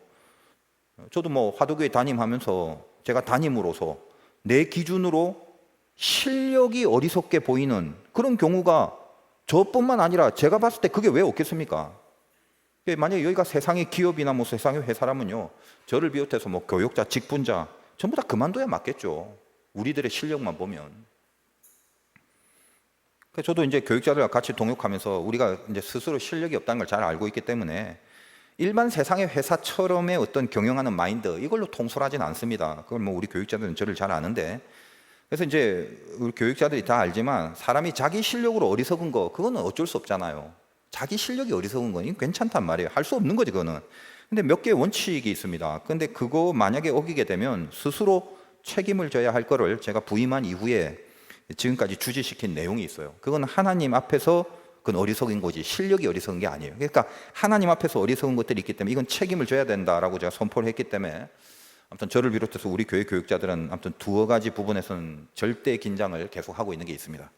저도 화두교회 담임하면서 제가 담임으로서 내 기준으로 실력이 어리석게 보이는 그런 경우가 저뿐만 아니라 제가 봤을 때 그게 왜 없겠습니까? 만약에 여기가 세상의 기업이나 세상의 회사라면요, 저를 비롯해서 교육자, 직분자 전부 다 그만둬야 맞겠죠. 우리들의 실력만 보면. 저도 이제 교육자들과 같이 동역하면서 우리가 이제 스스로 실력이 없다는 걸 잘 알고 있기 때문에 일반 세상의 회사처럼의 어떤 경영하는 마인드, 이걸로 통솔하진 않습니다. 그걸 우리 교육자들은 저를 잘 아는데, 그래서 이제 우리 교육자들이 다 알지만 사람이 자기 실력으로 어리석은 거, 그거는 어쩔 수 없잖아요. 자기 실력이 어리석은 건 괜찮단 말이에요. 할 수 없는 거지 그거는. 근데 몇 개의 원칙이 있습니다. 근데 그거 만약에 어기게 되면 스스로 책임을 져야 할 거를 제가 부임한 이후에 지금까지 주지시킨 내용이 있어요. 그건 하나님 앞에서 그건 어리석은 거지 실력이 어리석은 게 아니에요. 그러니까 하나님 앞에서 어리석은 것들이 있기 때문에 이건 책임을 져야 된다라고 제가 선포를 했기 때문에, 아무튼 저를 비롯해서 우리 교회 교육자들은 아무튼 두어 가지 부분에서는 절대 긴장을 계속하고 있는 게 있습니다.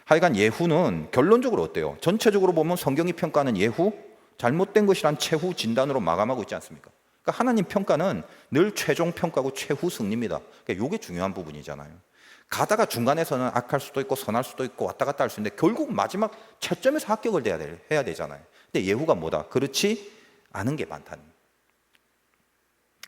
하여간 예후는 결론적으로 어때요? 전체적으로 보면 성경이 평가하는 예후, 잘못된 것이란 최후 진단으로 마감하고 있지 않습니까? 그러니까 하나님 평가는 늘 최종 평가고 최후 승리입니다. 그러니까 이게 중요한 부분이잖아요. 가다가 중간에서는 악할 수도 있고 선할 수도 있고 왔다 갔다 할 수 있는데 결국 마지막 채점에서 합격을 해야 되잖아요. 근데 예후가 뭐다? 그렇지 않은 게 많다는.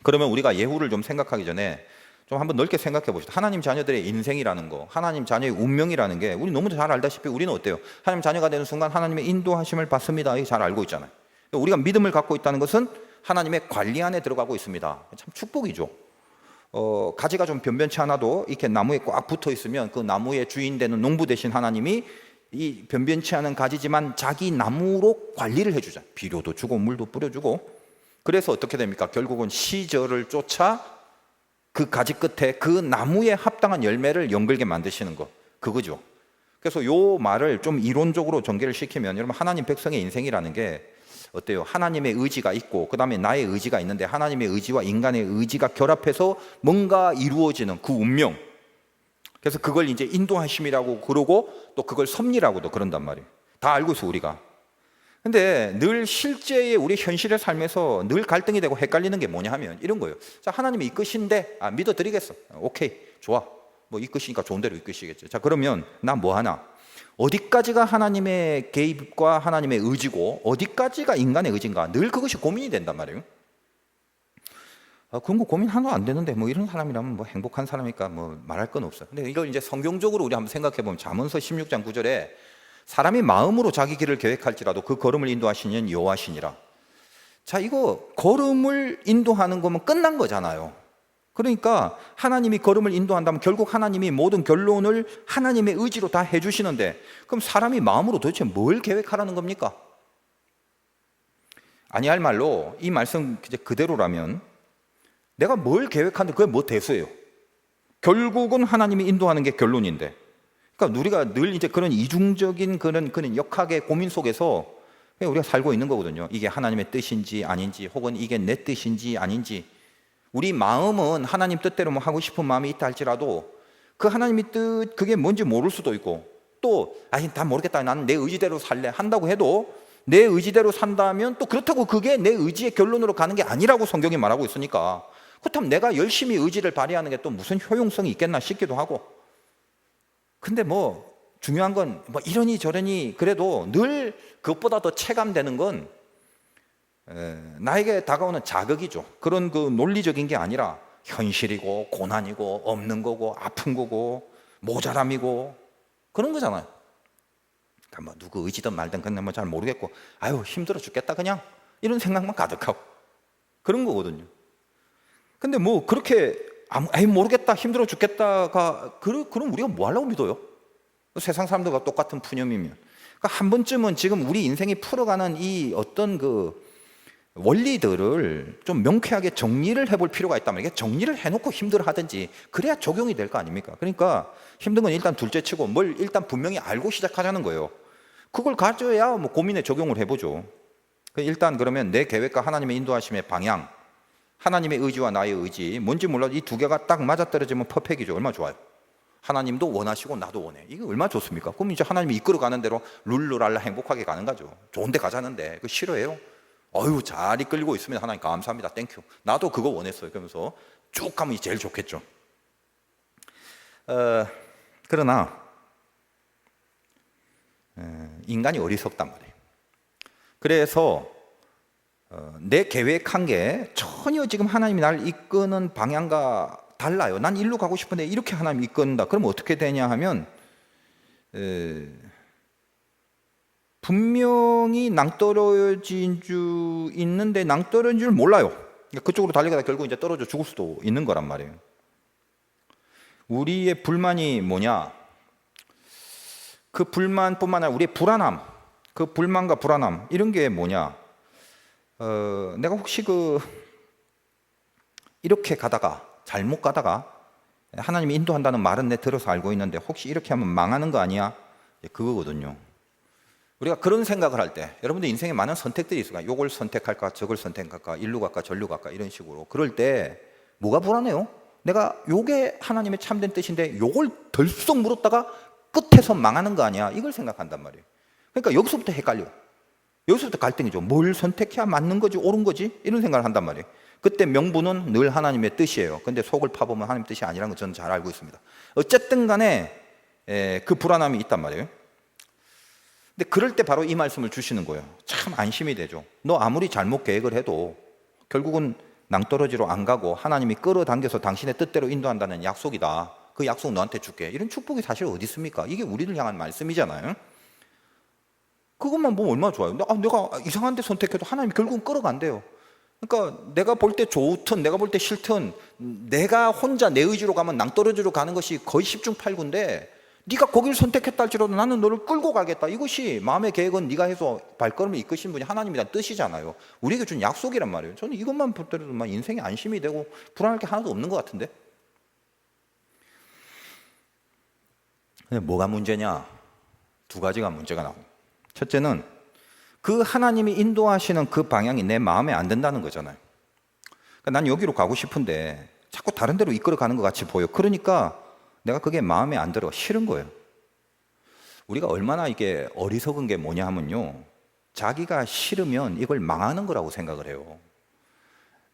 그러면 우리가 예후를 좀 생각하기 전에 좀 한번 넓게 생각해 봅시다. 하나님 자녀들의 인생이라는 거, 하나님 자녀의 운명이라는 게 우리 너무 잘 알다시피 우리는 어때요? 하나님 자녀가 되는 순간 하나님의 인도하심을 받습니다. 이거 잘 알고 있잖아요. 우리가 믿음을 갖고 있다는 것은 하나님의 관리 안에 들어가고 있습니다. 참 축복이죠. 가지가 좀 변변치 않아도 이렇게 나무에 꽉 붙어 있으면 그 나무의 주인 되는 농부 되신 하나님이 이 변변치 않은 가지지만 자기 나무로 관리를 해주자. 비료도 주고 물도 뿌려주고. 그래서 어떻게 됩니까? 결국은 시절을 쫓아 그 가지 끝에 그 나무에 합당한 열매를 연글게 만드시는 거, 그거죠. 그래서 요 말을 좀 이론적으로 전개를 시키면, 여러분, 하나님 백성의 인생이라는 게 어때요? 하나님의 의지가 있고 그 다음에 나의 의지가 있는데 하나님의 의지와 인간의 의지가 결합해서 뭔가 이루어지는 그 운명. 그래서 그걸 이제 인도하심이라고 그러고 또 그걸 섭리라고도 그런단 말이에요. 다 알고 있어 우리가. 근데 늘 실제의 우리 현실의 삶에서 늘 갈등이 되고 헷갈리는 게 뭐냐 하면 이런 거예요. 자, 하나님이 이끄신데 믿어드리겠어. 오케이, 좋아. 이끄시니까 좋은 대로 이끄시겠죠. 자, 그러면 나 뭐 하나? 어디까지가 하나님의 개입과 하나님의 의지고 어디까지가 인간의 의지인가? 늘 그것이 고민이 된단 말이에요. 그런 거 고민 하나도 안 되는데 이런 사람이라면 행복한 사람이니까 말할 건 없어. 근데 이걸 이제 성경적으로 우리 한번 생각해 보면 잠언서 16장 9절에 사람이 마음으로 자기 길을 계획할지라도 그 걸음을 인도하시는 여호와시니라. 자, 이거 걸음을 인도하는 거면 끝난 거잖아요. 그러니까 하나님이 걸음을 인도한다면 결국 하나님이 모든 결론을 하나님의 의지로 다 해주시는데, 그럼 사람이 마음으로 도대체 뭘 계획하라는 겁니까? 아니할 말로 이 말씀 그대로라면 내가 뭘 계획하는데 그게 대수예요. 결국은 하나님이 인도하는 게 결론인데 그러니까 우리가 늘 이제 그런 이중적인 그런 역학의 고민 속에서 그냥 우리가 살고 있는 거거든요. 이게 하나님의 뜻인지 아닌지, 혹은 이게 내 뜻인지 아닌지. 우리 마음은 하나님 뜻대로 뭐 하고 싶은 마음이 있다 할지라도 그 하나님의 뜻, 그게 뭔지 모를 수도 있고, 또 아니 다 모르겠다, 나는 내 의지대로 살래 한다고 해도 내 의지대로 산다면 또 그렇다고 그게 내 의지의 결론으로 가는 게 아니라고 성경이 말하고 있으니까, 그렇다면 내가 열심히 의지를 발휘하는 게 또 무슨 효용성이 있겠나 싶기도 하고. 근데 뭐 중요한 건 뭐 이러니 저러니 그래도 늘 그것보다 더 체감되는 건 나에게 다가오는 자극이죠. 그런 그 논리적인 게 아니라 현실이고 고난이고 없는 거고 아픈 거고 모자람이고 그런 거잖아요. 그러니까 뭐 누구 의지든 말든 그냥 뭐 잘 모르겠고 아유 힘들어 죽겠다 그냥 이런 생각만 가득하고 그런 거거든요. 근데 뭐 그렇게 아유 모르겠다 힘들어 죽겠다가 그럼 우리가 뭐 하려고 믿어요? 세상 사람들과 똑같은 푸념이면. 그러니까 한 번쯤은 지금 우리 인생이 풀어가는 이 어떤 그 원리들을 좀 명쾌하게 정리를 해볼 필요가 있단 말이에요. 정리를 해놓고 힘들어 하든지 그래야 적용이 될 거 아닙니까? 그러니까 힘든 건 일단 둘째 치고 뭘 일단 분명히 알고 시작하자는 거예요. 그걸 가져야 뭐 고민에 적용을 해보죠. 일단 그러면 내 계획과 하나님의 인도하심의 방향, 하나님의 의지와 나의 의지, 뭔지 몰라도 이 두 개가 딱 맞아떨어지면 퍼펙이죠. 얼마나 좋아요. 하나님도 원하시고 나도 원해. 이거 얼마나 좋습니까? 그럼 이제 하나님이 이끌어가는 대로 룰루랄라 행복하게 가는 거죠. 좋은 데 가자는데 그거 싫어해요? 어휴 잘 이끌고 있으면 하나님 감사합니다. 땡큐. 나도 그거 원했어요. 그러면서 쭉 가면 제일 좋겠죠. 그러나 인간이 어리석단 말이에요. 그래서 내 계획한 게 전혀 지금 하나님이 나를 이끄는 방향과 달라요. 난 일로 가고 싶은데 이렇게 하나님이 이끈다. 그럼 어떻게 되냐 하면 분명히 낭떠러진 줄 있는데 낭떠러진 줄 몰라요. 그쪽으로 달리다가 결국 이제 떨어져 죽을 수도 있는 거란 말이에요. 우리의 불만이 뭐냐? 그 불만뿐만 아니라 우리의 불안함, 그 불만과 불안함 이런 게 뭐냐? 내가 혹시 이렇게 가다가 잘못 가다가 하나님이 인도한다는 말은 내 들어서 알고 있는데 혹시 이렇게 하면 망하는 거 아니야? 그거거든요. 우리가 그런 생각을 할 때 여러분들 인생에 많은 선택들이 있어요. 요걸 선택할까 저걸 선택할까 일로 갈까 절로 갈까 이런 식으로. 그럴 때 뭐가 불안해요? 내가 요게 하나님의 참된 뜻인데 요걸 덜썩 물었다가 끝에서 망하는 거 아니야? 이걸 생각한단 말이에요. 그러니까 여기서부터 헷갈려. 여기서부터 갈등이죠. 뭘 선택해야 맞는 거지 옳은 거지? 이런 생각을 한단 말이에요. 그때 명분은 늘 하나님의 뜻이에요. 근데 속을 파보면 하나님의 뜻이 아니라는 걸 저는 잘 알고 있습니다. 어쨌든 간에 그 불안함이 있단 말이에요. 근데 그럴 때 바로 이 말씀을 주시는 거예요. 참 안심이 되죠. 너 아무리 잘못 계획을 해도 결국은 낭떠러지로 안 가고 하나님이 끌어당겨서 당신의 뜻대로 인도한다는 약속이다. 그 약속 너한테 줄게. 이런 축복이 사실 어디 있습니까? 이게 우리를 향한 말씀이잖아요. 그것만 보면 얼마나 좋아요. 내가 이상한 데 선택해도 하나님이 결국은 끌어간대요. 그러니까 내가 볼 때 좋든 내가 볼 때 싫든 내가 혼자 내 의지로 가면 낭떠러지로 가는 것이 거의 10중 8구인데 네가 거기를 선택했다 할지라도 나는 너를 끌고 가겠다. 이것이 마음의 계획은 네가 해서 발걸음을 이끄신 분이 하나님이란 뜻이잖아요. 우리에게 준 약속이란 말이에요. 저는 이것만 볼 때도 인생에 안심이 되고 불안할 게 하나도 없는 것 같은데. 근데 뭐가 문제냐? 두 가지가 문제가 나옵니다. 첫째는 그 하나님이 인도하시는 그 방향이 내 마음에 안 든다는 거잖아요. 그러니까 난 여기로 가고 싶은데 자꾸 다른 데로 이끌어 가는 것 같이 보여. 그러니까 내가 그게 마음에 안 들어. 싫은 거예요. 우리가 얼마나 이게 어리석은 게 뭐냐 하면요. 자기가 싫으면 이걸 망하는 거라고 생각을 해요.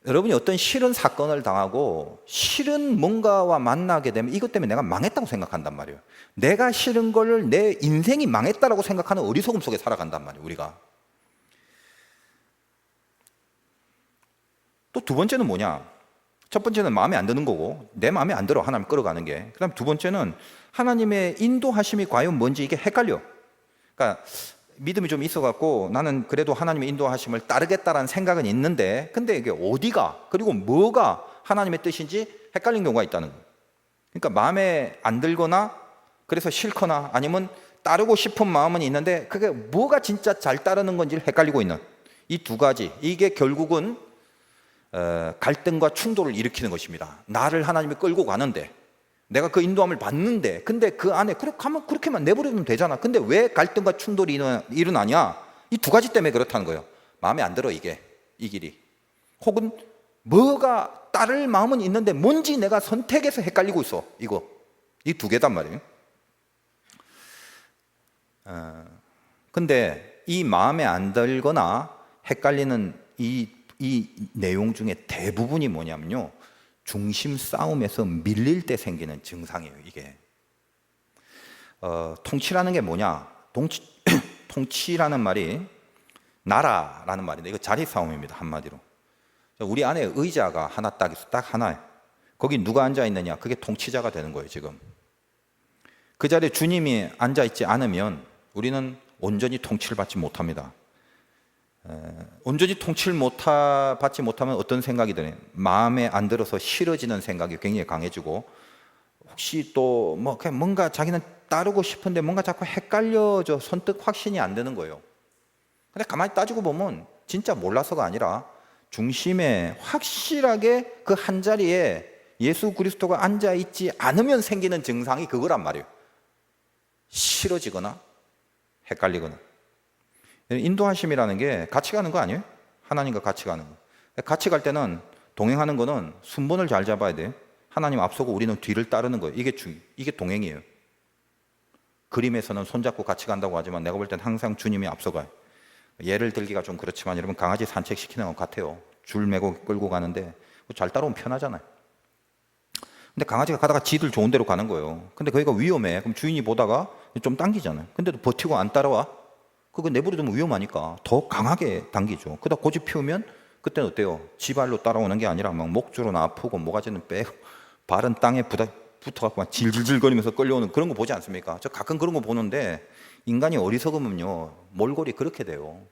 여러분이 어떤 싫은 사건을 당하고 싫은 뭔가와 만나게 되면 이것 때문에 내가 망했다고 생각한단 말이에요. 내가 싫은 걸 내 인생이 망했다라고 생각하는 어리석음 속에 살아간단 말이에요. 우리가. 또 두 번째는 뭐냐? 첫 번째는 마음에 안 드는 거고 내 마음에 안 들어 하나님 끌어가는 게. 그다음 두 번째는 하나님의 인도하심이 과연 뭔지 이게 헷갈려. 그러니까 믿음이 좀 있어갖고 나는 그래도 하나님의 인도하심을 따르겠다라는 생각은 있는데 근데 이게 어디가 그리고 뭐가 하나님의 뜻인지 헷갈린 경우가 있다는 거예요. 그러니까 마음에 안 들거나 그래서 싫거나 아니면 따르고 싶은 마음은 있는데 그게 뭐가 진짜 잘 따르는 건지를 헷갈리고 있는 이 두 가지. 이게 결국은 갈등과 충돌을 일으키는 것입니다. 나를 하나님이 끌고 가는데 내가 그 인도함을 받는데, 근데 그 안에 그래 가면 그렇게만 내버리면 되잖아. 근데 왜 갈등과 충돌이 일어나냐? 이 두 가지 때문에 그렇다는 거예요. 마음에 안 들어, 이게, 이 길이. 혹은 뭐가 따를 마음은 있는데 뭔지 내가 선택해서 헷갈리고 있어. 이거, 이 두 개단 말이에요. 근데 이 마음에 안 들거나 헷갈리는 이 내용 중에 대부분이 뭐냐면요, 중심 싸움에서 밀릴 때 생기는 증상이에요. 이게 통치라는 게 뭐냐? 통치라는 말이 나라라는 말인데, 이거 자리 싸움입니다. 한마디로 우리 안에 의자가 하나 딱 있어, 딱 하나예요. 거기 누가 앉아 있느냐? 그게 통치자가 되는 거예요. 지금 그 자리에 주님이 앉아 있지 않으면 우리는 온전히 통치를 받지 못합니다. 온전히 통치를 받지 못하면 어떤 생각이 드나요? 마음에 안 들어서 싫어지는 생각이 굉장히 강해지고, 혹시 또 뭐 그냥 뭔가 자기는 따르고 싶은데 뭔가 자꾸 헷갈려져 선뜻 확신이 안 되는 거예요. 근데 가만히 따지고 보면 진짜 몰라서가 아니라 중심에 확실하게 그 한 자리에 예수 그리스도가 앉아 있지 않으면 생기는 증상이 그거란 말이에요. 싫어지거나 헷갈리거나. 인도하심이라는 게 같이 가는 거 아니에요? 하나님과 같이 가는 거. 같이 갈 때는 동행하는 거는 순번을 잘 잡아야 돼요. 하나님 앞서고 우리는 뒤를 따르는 거예요. 이게 동행이에요. 그림에서는 손잡고 같이 간다고 하지만 내가 볼 땐 항상 주님이 앞서가요. 예를 들기가 좀 그렇지만 여러분, 강아지 산책시키는 것 같아요. 줄 메고 끌고 가는데 잘 따라오면 편하잖아요. 근데 강아지가 가다가 지들 좋은 데로 가는 거예요. 근데 거기가 위험해. 그럼 주인이 보다가 좀 당기잖아요. 근데도 버티고 안 따라와? 그거 내버려두면 위험하니까 더 강하게 당기죠. 그러다 고집 피우면 그때는 어때요? 지발로 따라오는 게 아니라 막 목줄은 아프고 모가지는 빼고 발은 땅에 붙어갖고 막 질질질거리면서 끌려오는 그런 거 보지 않습니까? 저 가끔 그런 거 보는데 인간이 어리석으면요, 몰골이 그렇게 돼요.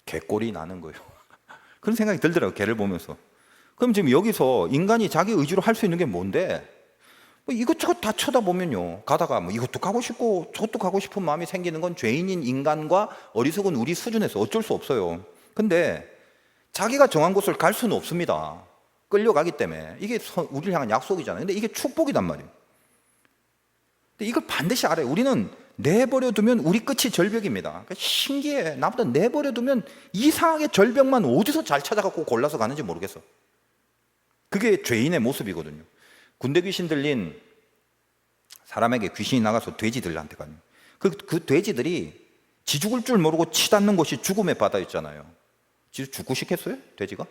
개꼴이 나는 거예요. 그런 생각이 들더라고요, 개를 보면서. 그럼 지금 여기서 인간이 자기 의지로 할 수 있는 게 뭔데? 뭐 이것저것 다 쳐다보면요, 가다가 뭐 이것도 가고 싶고 저것도 가고 싶은 마음이 생기는 건 죄인인 인간과 어리석은 우리 수준에서 어쩔 수 없어요. 근데 자기가 정한 곳을 갈 수는 없습니다. 끌려가기 때문에. 이게 우리를 향한 약속이잖아요. 근데 이게 축복이단 말이에요. 근데 이걸 반드시 알아요. 우리는 내버려두면 우리 끝이 절벽입니다. 그러니까 신기해. 나보다 내버려두면 이상하게 절벽만 어디서 잘 찾아갖고 골라서 가는지 모르겠어. 그게 죄인의 모습이거든요. 군대 귀신 들린 사람에게 귀신이 나가서 돼지들한테 가요. 그 돼지들이 지 죽을 줄 모르고 치닫는 곳이 죽음의 바다였잖아요. 지 죽고 싶겠어요? 돼지가?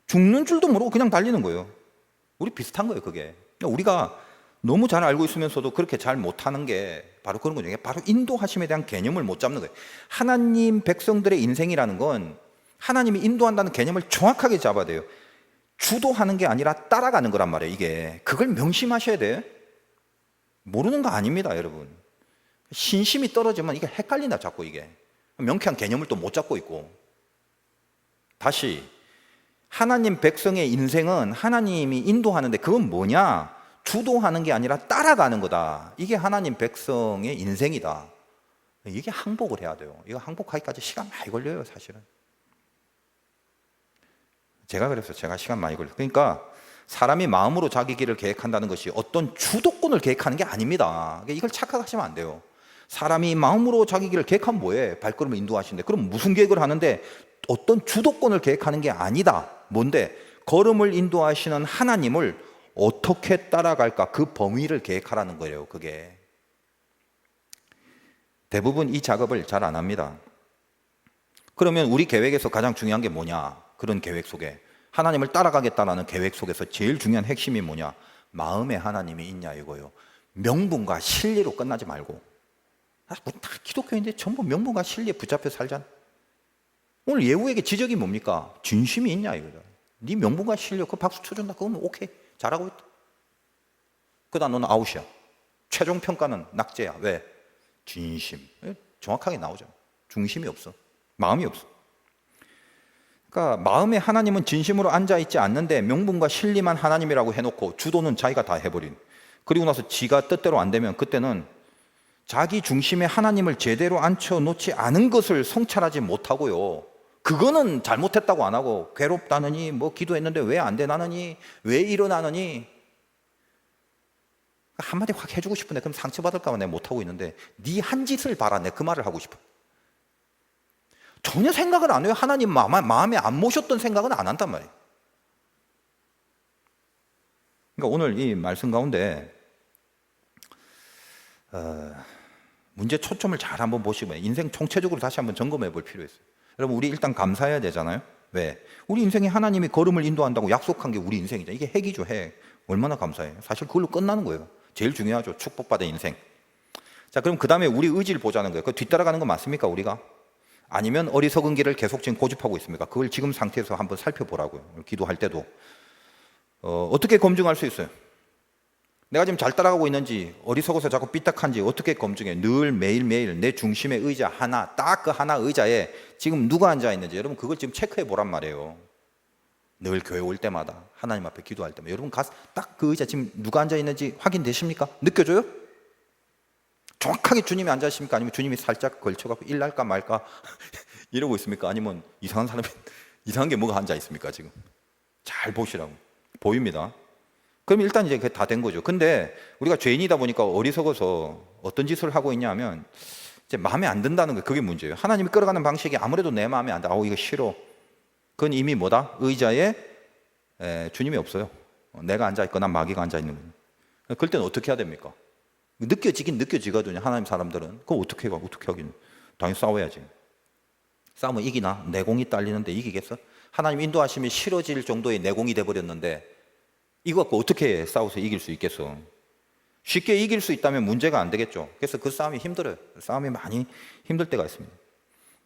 죽는 줄도 모르고 그냥 달리는 거예요. 우리 비슷한 거예요, 그게. 우리가 너무 잘 알고 있으면서도 그렇게 잘 못하는 게 바로 그런 거죠. 바로 인도하심에 대한 개념을 못 잡는 거예요. 하나님 백성들의 인생이라는 건 하나님이 인도한다는 개념을 정확하게 잡아야 돼요. 주도하는 게 아니라 따라가는 거란 말이에요. 이게 그걸 명심하셔야 돼. 모르는 거 아닙니다, 여러분. 신심이 떨어지면 이게 헷갈린다, 자꾸. 이게 명쾌한 개념을 또 못 잡고 있고. 다시, 하나님 백성의 인생은 하나님이 인도하는데 그건 뭐냐? 주도하는 게 아니라 따라가는 거다. 이게 하나님 백성의 인생이다. 이게 항복을 해야 돼요. 이거 항복하기까지 시간 많이 걸려요, 사실은. 제가 그랬어요. 제가 시간 많이 걸려요. 그러니까 사람이 마음으로 자기 길을 계획한다는 것이 어떤 주도권을 계획하는 게 아닙니다. 이걸 착각하시면 안 돼요. 사람이 마음으로 자기 길을 계획하면 뭐해? 발걸음을 인도하시는데. 그럼 무슨 계획을 하는데 어떤 주도권을 계획하는 게 아니다. 뭔데? 걸음을 인도하시는 하나님을 어떻게 따라갈까? 그 범위를 계획하라는 거예요. 그게. 대부분 이 작업을 잘 안 합니다. 그러면 우리 계획에서 가장 중요한 게 뭐냐? 그런 계획 속에 하나님을 따라가겠다라는 계획 속에서 제일 중요한 핵심이 뭐냐? 마음에 하나님이 있냐 이거요. 명분과 실리로 끝나지 말고. 다 기독교인데 전부 명분과 실리에 붙잡혀 살잖아. 오늘 예후에게 지적이 뭡니까? 진심이 있냐 이거다. 네 명분과 실력 그 박수 쳐준다. 그러면 오케이, 잘하고 있다. 그다음 너는 아웃이야. 최종 평가는 낙제야. 왜? 진심. 정확하게 나오죠. 중심이 없어. 마음이 없어. 그러니까 마음에 하나님은 진심으로 앉아있지 않는데 명분과 실리만 하나님이라고 해놓고 주도는 자기가 다 해버린. 그리고 나서 지가 뜻대로 안 되면 그때는 자기 중심에 하나님을 제대로 앉혀놓지 않은 것을 성찰하지 못하고요. 그거는 잘못했다고 안 하고 괴롭다느니 뭐 기도했는데 왜 안 되나느니 왜 일어나느니 한마디 확 해주고 싶은데 그럼 상처받을까 봐 내가 못하고 있는데 네 한 짓을 봐라, 내 그 말을 하고 싶어. 전혀 생각을 안 해요. 하나님 마음에 안 모셨던 생각은 안 한단 말이에요. 그러니까 오늘 이 말씀 가운데 문제 초점을 잘 한번 보시고 인생 총체적으로 다시 한번 점검해 볼 필요가 있어요. 여러분, 우리 일단 감사해야 되잖아요. 왜? 우리 인생에 하나님이 걸음을 인도한다고 약속한 게 우리 인생이죠. 이게 핵이죠, 핵. 얼마나 감사해요. 사실 그걸로 끝나는 거예요. 제일 중요하죠. 축복받은 인생. 자, 그럼 그 다음에 우리 의지를 보자는 거예요. 그 뒤따라가는 거 맞습니까, 우리가? 아니면 어리석은 길을 계속 지금 고집하고 있습니까? 그걸 지금 상태에서 한번 살펴보라고요. 기도할 때도. 어떻게 검증할 수 있어요? 내가 지금 잘 따라가고 있는지, 어리석어서 자꾸 삐딱한지 어떻게 검증해? 늘 매일매일 내 중심의 의자 하나, 딱 그 하나 의자에 지금 누가 앉아 있는지 여러분 그걸 지금 체크해 보란 말이에요. 늘 교회 올 때마다, 하나님 앞에 기도할 때마다 여러분 가서 딱 그 의자 지금 누가 앉아 있는지 확인되십니까? 느껴져요? 정확하게 주님이 앉아 있습니까? 아니면 주님이 살짝 걸쳐갖고 일날까 말까 이러고 있습니까? 아니면 이상한 사람이 이상한 게 뭐가 앉아 있습니까? 지금 잘 보시라고. 보입니다. 그럼 일단 이제 그게 다 된 거죠. 근데 우리가 죄인이다 보니까 어리석어서 어떤 짓을 하고 있냐 하면 이제 마음에 안 든다는 거, 그게 문제예요. 하나님이 끌어가는 방식이 아무래도 내 마음에 안 든다. 이거 싫어. 그건 이미 뭐다? 의자에 주님이 없어요. 내가 앉아있거나 마귀가 앉아있는 거예요. 그럴 때는 어떻게 해야 됩니까? 느껴지긴 느껴지거든요. 하나님 사람들은. 그거 어떻게 하긴. 당연히 싸워야지. 싸우면 이기나? 내공이 딸리는데 이기겠어? 하나님 인도하심이 싫어질 정도의 내공이 돼버렸는데 이거 갖고 어떻게 싸워서 이길 수 있겠어? 쉽게 이길 수 있다면 문제가 안 되겠죠. 그래서 그 싸움이 힘들어요. 싸움이 많이 힘들 때가 있습니다.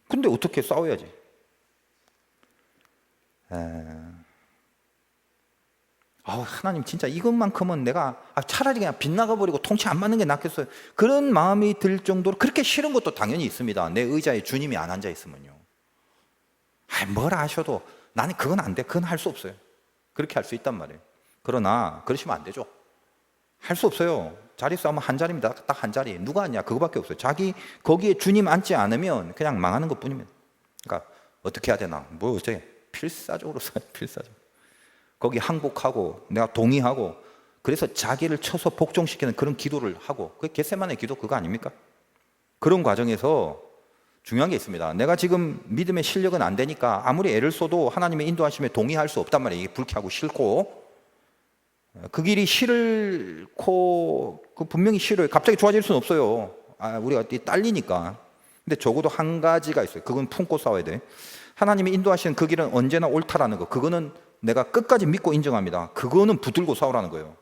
근데 어떻게 싸워야지? 하나님 진짜 이것만큼은 내가 차라리 그냥 빗나가 버리고 통치 안 맞는 게 낫겠어요. 그런 마음이 들 정도로 그렇게 싫은 것도 당연히 있습니다. 내 의자에 주님이 안 앉아 있으면요. 뭘 하셔도 나는 그건 안 돼. 그건 할 수 없어요. 그렇게 할 수 있단 말이에요. 그러나 그러시면 안 되죠. 할 수 없어요. 자리 싸움은 한 자리입니다. 딱 한 자리. 누가 앉냐? 그거밖에 없어요. 자기 거기에 주님 앉지 않으면 그냥 망하는 것뿐입니다. 그러니까 어떻게 해야 되나? 뭐 어째 필사적으로 써요. 필사적으로. 거기 항복하고 내가 동의하고 그래서 자기를 쳐서 복종시키는 그런 기도를 하고, 그게 겟세마네 기도 그거 아닙니까? 그런 과정에서 중요한 게 있습니다. 내가 지금 믿음의 실력은 안 되니까 아무리 애를 써도 하나님의 인도하심에 동의할 수 없단 말이에요. 이게 불쾌하고 싫고 그 길이 싫고 분명히 싫어요. 갑자기 좋아질 수는 없어요. 우리가 딸리니까. 근데 적어도 한 가지가 있어요. 그건 품고 싸워야 돼. 하나님이 인도하시는 그 길은 언제나 옳다라는 거. 그거는 내가 끝까지 믿고 인정합니다. 그거는 붙들고 싸우라는 거예요.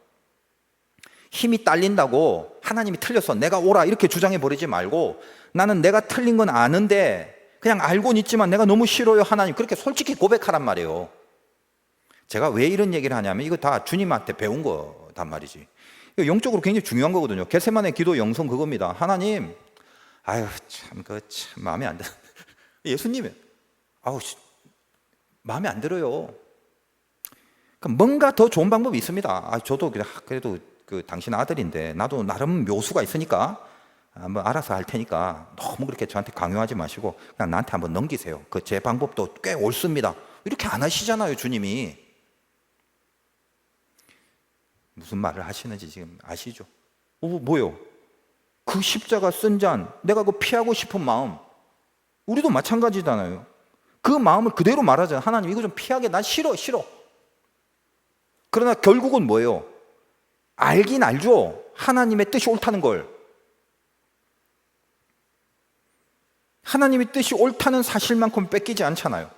힘이 딸린다고 하나님이 틀렸어, 내가 옳아 이렇게 주장해 버리지 말고, 나는 내가 틀린 건 아는데 그냥 알고는 있지만 내가 너무 싫어요 하나님, 그렇게 솔직히 고백하란 말이에요. 제가 왜 이런 얘기를 하냐면 이거 다 주님한테 배운 거단 말이지. 이거 영적으로 굉장히 중요한 거거든요. 겟세마네 기도 영성 그겁니다. 하나님, 참 마음에 안 들어. 예수님이 마음에 안 들어요. 뭔가 더 좋은 방법이 있습니다. 저도 그래도 당신 아들인데 나도 나름 묘수가 있으니까 한번 알아서 할 테니까 너무 그렇게 저한테 강요하지 마시고 그냥 나한테 한번 넘기세요. 제 방법도 꽤 옳습니다. 이렇게 안 하시잖아요, 주님이. 무슨 말을 하시는지 지금 아시죠? 뭐요? 그 십자가 쓴 잔, 내가 피하고 싶은 마음, 우리도 마찬가지잖아요. 그 마음을 그대로 말하잖아요. 하나님 이거 좀 피하게, 난 싫어. 그러나 결국은 뭐예요? 알긴 알죠. 하나님의 뜻이 옳다는 걸. 하나님의 뜻이 옳다는 사실만큼 뺏기지 않잖아요.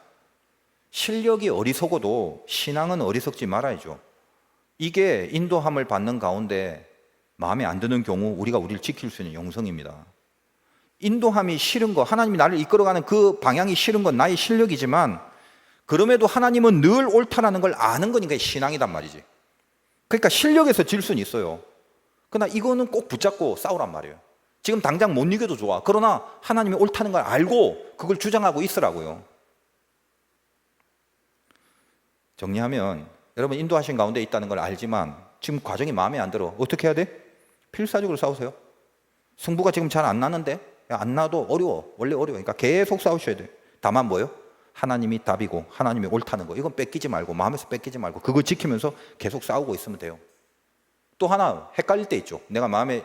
실력이 어리석어도 신앙은 어리석지 말아야죠. 이게 인도함을 받는 가운데 마음에 안 드는 경우 우리를 지킬 수 있는 영성입니다. 인도함이 싫은 거, 하나님이 나를 이끌어가는 그 방향이 싫은 건 나의 실력이지만 그럼에도 하나님은 늘 옳다라는 걸 아는 거니까 신앙이단 말이지. 그러니까 실력에서 질 수는 있어요. 그러나 이거는 꼭 붙잡고 싸우란 말이에요. 지금 당장 못 이겨도 좋아. 그러나 하나님이 옳다는 걸 알고 그걸 주장하고 있으라고요. 정리하면 여러분 인도하신 가운데 있다는 걸 알지만 지금 과정이 마음에 안 들어. 어떻게 해야 돼? 필사적으로 싸우세요. 승부가 지금 잘 안 나는데, 안 나도 어려워. 원래 어려워. 그러니까 계속 싸우셔야 돼요. 다만 뭐요? 하나님이 답이고 하나님이 옳다는 거, 이건 뺏기지 말고, 마음에서 뺏기지 말고 그걸 지키면서 계속 싸우고 있으면 돼요. 또 하나 헷갈릴 때 있죠. 내가 마음에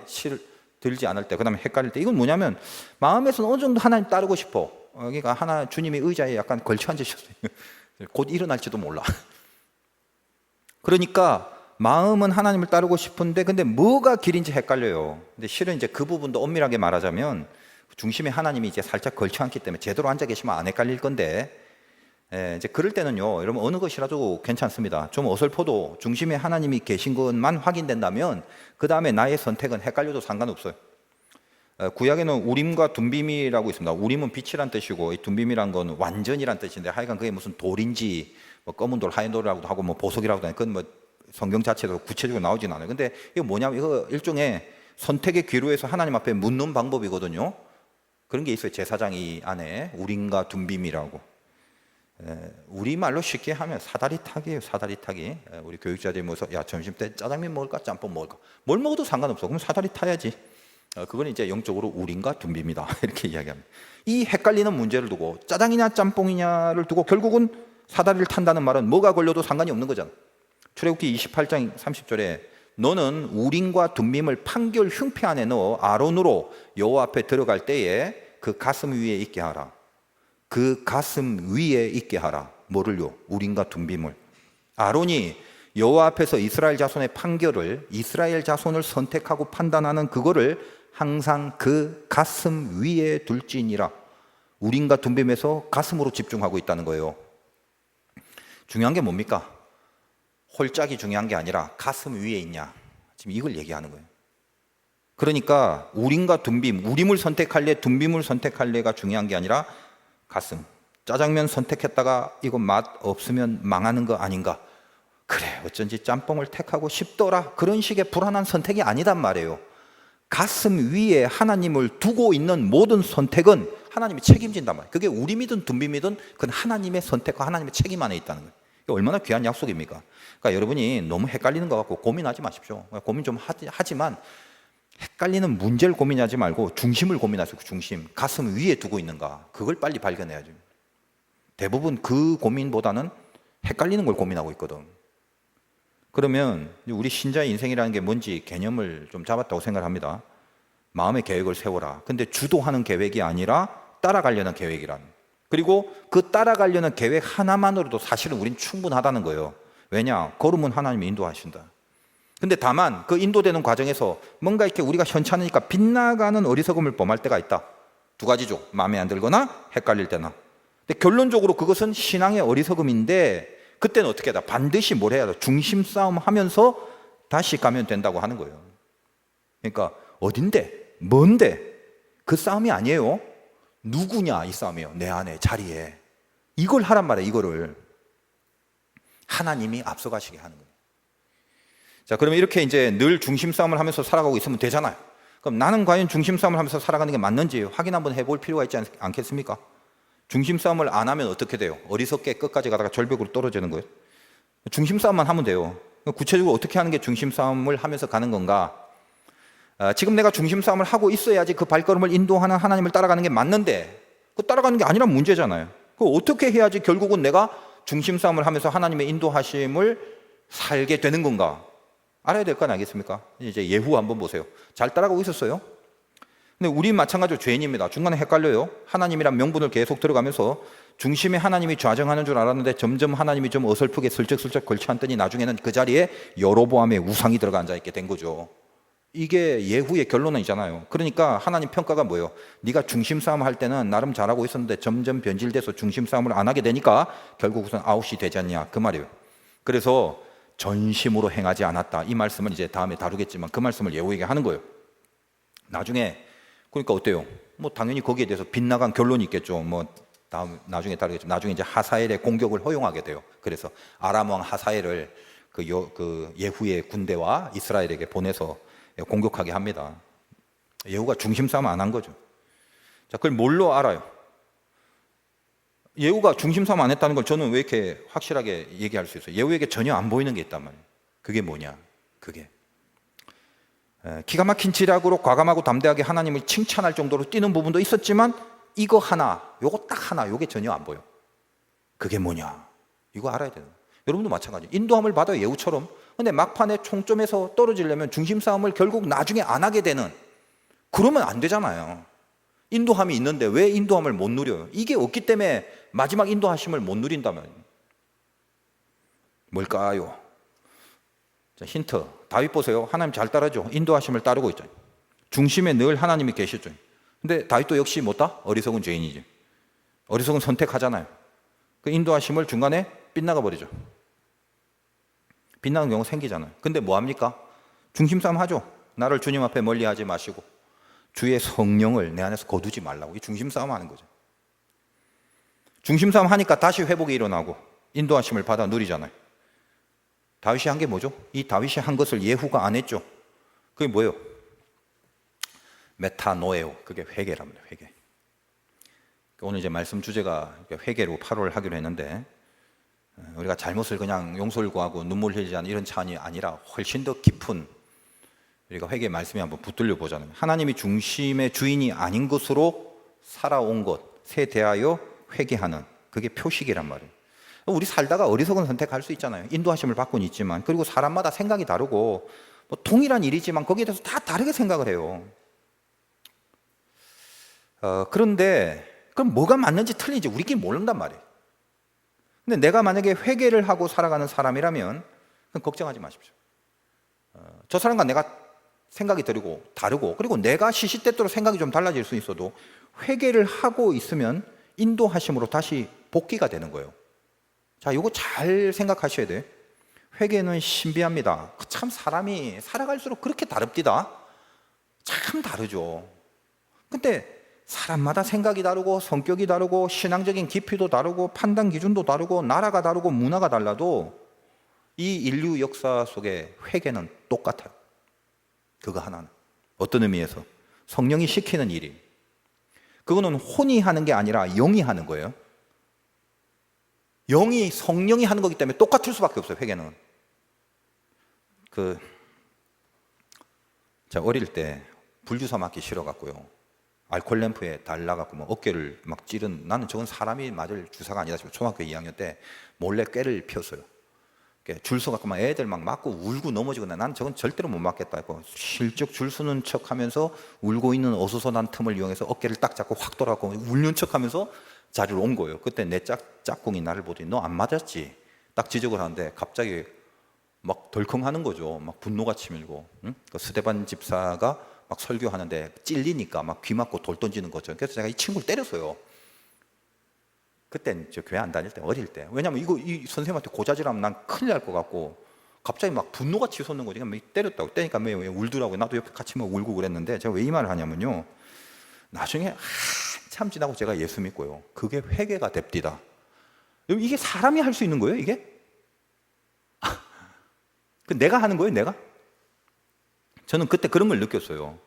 들지 않을 때, 그 다음에 헷갈릴 때. 이건 뭐냐면 마음에서는 어느 정도 하나님 따르고 싶어. 그러니까 하나 주님이 의자에 약간 걸쳐 앉으셨어요. 곧 일어날지도 몰라. 그러니까 마음은 하나님을 따르고 싶은데 근데 뭐가 길인지 헷갈려요. 근데 실은 이제 그 부분도 엄밀하게 말하자면 중심에 하나님이 이제 살짝 걸쳐 앉기 때문에 제대로 앉아 계시면 안 헷갈릴 건데, 이제 그럴 때는요, 여러분 어느 것이라도 괜찮습니다. 좀 어설퍼도 중심에 하나님이 계신 것만 확인된다면 그 다음에 나의 선택은 헷갈려도 상관없어요. 구약에는 우림과 둠빔이라고 있습니다. 우림은 빛이란 뜻이고 이 둠빔이란 건 완전이란 뜻인데, 하여간 그게 무슨 돌인지 뭐 검은 돌, 하얀 돌이라고도 하고 뭐 보석이라고도 하고, 그건 뭐 성경 자체도 구체적으로 나오진 않아요. 근데 이거 뭐냐면 이거 일종의 선택의 기로에서 하나님 앞에 묻는 방법이거든요. 그런 게 있어요. 제사장 이 안에 우림과 둠빔이라고. 우리말로 쉽게 하면 사다리 타기예요. 사다리 타기. 우리 교육자들이 모여서 야, 점심 때 짜장면 먹을까 짬뽕 먹을까, 뭘 먹어도 상관없어. 그럼 사다리 타야지. 그건 이제 영적으로 우림과 둠빔이다 이렇게 이야기합니다. 이 헷갈리는 문제를 두고 짜장이냐 짬뽕이냐를 두고 결국은 사다리를 탄다는 말은 뭐가 걸려도 상관이 없는 거잖아. 출애굽기 28장 30절에 너는 우림과 둠빔을 판결 흉패 안에 넣어 아론으로 여호와 앞에 들어갈 때에 그 가슴 위에 있게 하라. 그 가슴 위에 있게 하라. 뭐를요? 우림과 둠빔을. 아론이 여호와 앞에서 이스라엘 자손의 판결을, 이스라엘 자손을 선택하고 판단하는 그거를 항상 그 가슴 위에 둘지니라. 우림과 둠빔에서 가슴으로 집중하고 있다는 거예요. 중요한 게 뭡니까? 홀짝이 중요한 게 아니라 가슴 위에 있냐, 지금 이걸 얘기하는 거예요. 그러니까 우림과 둠빔, 우림을 선택할래 둠빔을 선택할래가 중요한 게 아니라 가슴. 짜장면 선택했다가 이거 맛 없으면 망하는 거 아닌가, 그래 어쩐지 짬뽕을 택하고 싶더라, 그런 식의 불안한 선택이 아니단 말이에요. 가슴 위에 하나님을 두고 있는 모든 선택은 하나님이 책임진단 말이에요. 그게 우림이든 둠빔이든 그건 하나님의 선택과 하나님의 책임 안에 있다는 거예요. 얼마나 귀한 약속입니까? 그러니까 여러분이 너무 헷갈리는 것 같고 고민하지 마십시오. 고민 좀 하지만 헷갈리는 문제를 고민하지 말고 중심을 고민하세요. 중심, 가슴 위에 두고 있는가, 그걸 빨리 발견해야죠. 대부분 그 고민보다는 헷갈리는 걸 고민하고 있거든. 그러면 우리 신자의 인생이라는 게 뭔지 개념을 좀 잡았다고 생각합니다. 마음의 계획을 세워라. 근데 주도하는 계획이 아니라 따라가려는 계획이란. 그리고 그 따라가려는 계획 하나만으로도 사실은 우린 충분하다는 거예요. 왜냐? 걸으면 하나님이 인도하신다. 근데 다만 그 인도되는 과정에서 뭔가 이렇게 우리가 현찮으니까 빗나가는 어리석음을 범할 때가 있다. 두 가지죠. 마음에 안 들거나 헷갈릴 때나. 근데 결론적으로 그것은 신앙의 어리석음인데, 그때는 어떻게 하다? 반드시 뭘 해야 돼? 중심 싸움 하면서 다시 가면 된다고 하는 거예요. 그러니까 어딘데? 뭔데? 그 싸움이 아니에요. 누구냐 이 싸움이에요. 내 안에 자리에. 이걸 하란 말이에요. 이거를 하나님이 앞서가시게 하는 거예요. 자, 그러면 이렇게 이제 늘 중심 싸움을 하면서 살아가고 있으면 되잖아요. 그럼 나는 과연 중심 싸움을 하면서 살아가는 게 맞는지 확인 한번 해볼 필요가 있지 않겠습니까? 중심 싸움을 안 하면 어떻게 돼요? 어리석게 끝까지 가다가 절벽으로 떨어지는 거예요. 중심 싸움만 하면 돼요. 구체적으로 어떻게 하는 게 중심 싸움을 하면서 가는 건가? 지금 내가 중심 싸움을 하고 있어야지 그 발걸음을 인도하는 하나님을 따라가는 게 맞는데, 그 따라가는 게 아니란 문제잖아요. 그 어떻게 해야지 결국은 내가 중심 싸움을 하면서 하나님의 인도하심을 살게 되는 건가? 알아야 될 건 아니겠습니까? 이제 예후 한번 보세요. 잘 따라가고 있었어요. 근데 우리 마찬가지로 죄인입니다. 중간에 헷갈려요. 하나님이란 명분을 계속 들어가면서 중심에 하나님이 좌정하는 줄 알았는데 점점 하나님이 좀 어설프게 슬쩍슬쩍 걸쳐 앉더니 나중에는 그 자리에 여로보암의 우상이 들어가 앉아있게 된 거죠. 이게 예후의 결론이잖아요. 그러니까 하나님 평가가 뭐예요? 네가 중심 싸움 할 때는 나름 잘하고 있었는데 점점 변질돼서 중심 싸움을 안 하게 되니까 결국 우선 아웃이 되지 않냐, 그 말이에요. 그래서 전심으로 행하지 않았다. 이 말씀은 이제 다음에 다루겠지만 그 말씀을 예후에게 하는 거예요. 나중에 그러니까 어때요? 뭐 당연히 거기에 대해서 빗나간 결론이 있겠죠. 뭐 나중에 다루겠지만 나중에 이제 하사엘의 공격을 허용하게 돼요. 그래서 아람 왕 하사엘을 그 예후의 군대와 이스라엘에게 보내서 공격하게 합니다. 예후가 중심 싸움 안 한 거죠. 자, 그걸 뭘로 알아요? 예후가 중심 싸움 안 했다는 걸 저는 왜 이렇게 확실하게 얘기할 수 있어요? 예후에게 전혀 안 보이는 게 있단 말이에요. 그게 뭐냐? 그게 기가 막힌 지략으로 과감하고 담대하게 하나님을 칭찬할 정도로 뛰는 부분도 있었지만 이거 하나, 요거 딱 하나, 요게 전혀 안 보여. 그게 뭐냐? 이거 알아야 돼요. 여러분도 마찬가지. 인도함을 받아요. 예후처럼 근데 막판에 총점에서 떨어지려면 중심 싸움을 결국 나중에 안 하게 되는, 그러면 안 되잖아요. 인도함이 있는데 왜 인도함을 못 누려요? 이게 없기 때문에 마지막 인도하심을 못 누린다면 뭘까요? 자, 힌트. 다윗 보세요. 하나님 잘 따르죠. 인도하심을 따르고 있죠. 중심에 늘 하나님이 계시죠. 근데 다윗도 역시 못다? 어리석은 죄인이지. 어리석은 선택하잖아요. 그 인도하심을 중간에 빗나가 버리죠. 빗나는 경우 생기잖아요. 근데 뭐 합니까? 중심 싸움 하죠. 나를 주님 앞에 멀리 하지 마시고 주의 성령을 내 안에서 거두지 말라고. 이 중심 싸움 하는 거죠. 중심 싸움 하니까 다시 회복이 일어나고 인도하심을 받아 누리잖아요. 다윗이 한 게 뭐죠? 이 다윗이 한 것을 예후가 안 했죠. 그게 뭐예요? 메타노에오. 그게 회개랍니다. 회개. 오늘 이제 말씀 주제가 회개로 8월 하기로 했는데, 우리가 잘못을 그냥 용서를 구하고 눈물 흘리지 않는 이런 차원이 아니라 훨씬 더 깊은, 우리가 회개 말씀에 한번 붙들려 보자는, 하나님이 중심의 주인이 아닌 것으로 살아온 것에 대하여 회개하는, 그게 표식이란 말이에요. 우리 살다가 어리석은 선택할 수 있잖아요. 인도하심을 받고는 있지만, 그리고 사람마다 생각이 다르고 뭐 동일한 일이지만 거기에 대해서 다 다르게 생각을 해요. 그런데 그럼 뭐가 맞는지 틀린지 우리끼리 모른단 말이에요. 근데 내가 만약에 회개를 하고 살아가는 사람이라면 그럼 걱정하지 마십시오. 저 사람과 내가 생각이 다르고 그리고 내가 시시때때로 생각이 좀 달라질 수 있어도 회개를 하고 있으면 인도하심으로 다시 복귀가 되는 거예요. 자, 이거 잘 생각하셔야 돼요. 회개는 신비합니다. 참 사람이 살아갈수록 그렇게 다릅디다. 참 다르죠. 근데 사람마다 생각이 다르고 성격이 다르고 신앙적인 깊이도 다르고 판단 기준도 다르고 나라가 다르고 문화가 달라도 이 인류 역사 속에 회개는 똑같아요. 그거 하나는. 어떤 의미에서? 성령이 시키는 일이. 그거는 혼이 하는 게 아니라 영이 하는 거예요. 영이, 성령이 하는 거기 때문에 똑같을 수밖에 없어요, 회개는. 제가 어릴 때 불주사 맞기 싫어갖고요. 알코올 램프에 달라갖고 막 어깨를 막 찌른, 나는 저건 사람이 맞을 주사가 아니다 싶어요. 초등학교 2학년 때 몰래 꾀를 피웠어요. 줄 서갖고 막 애들 막 맞고 울고 넘어지고, 난 저건 절대로 못 맞겠다 했고, 실적 줄 서는 척 하면서 울고 있는 어수선한 틈을 이용해서 어깨를 딱 잡고 확 돌아가고 울는 척 하면서 자리로 온 거예요. 그때 내 짝꿍이 나를 보더니 너 안 맞았지? 딱 지적을 하는데 갑자기 막 덜컹 하는 거죠. 막 분노가 치밀고. 응? 그 스데반 집사가 막 설교하는데 찔리니까 막 귀 맞고 돌 던지는 거죠. 그래서 제가 이 친구를 때렸어요. 그땐 저 교회 안 다닐 때, 어릴 때. 왜냐면 이 선생님한테 고자질하면 난 큰일 날 것 같고, 갑자기 막 분노가 치솟는 거지. 그러니까 때렸다고. 때니까 왜 울더라고요. 나도 옆에 같이 막 울고 그랬는데, 제가 왜 이 말을 하냐면요. 나중에 한참 지나고 제가 예수 믿고요. 그게 회개가 됩디다. 이게 사람이 할 수 있는 거예요, 이게? 그 내가 하는 거예요, 내가? 저는 그때 그런 걸 느꼈어요.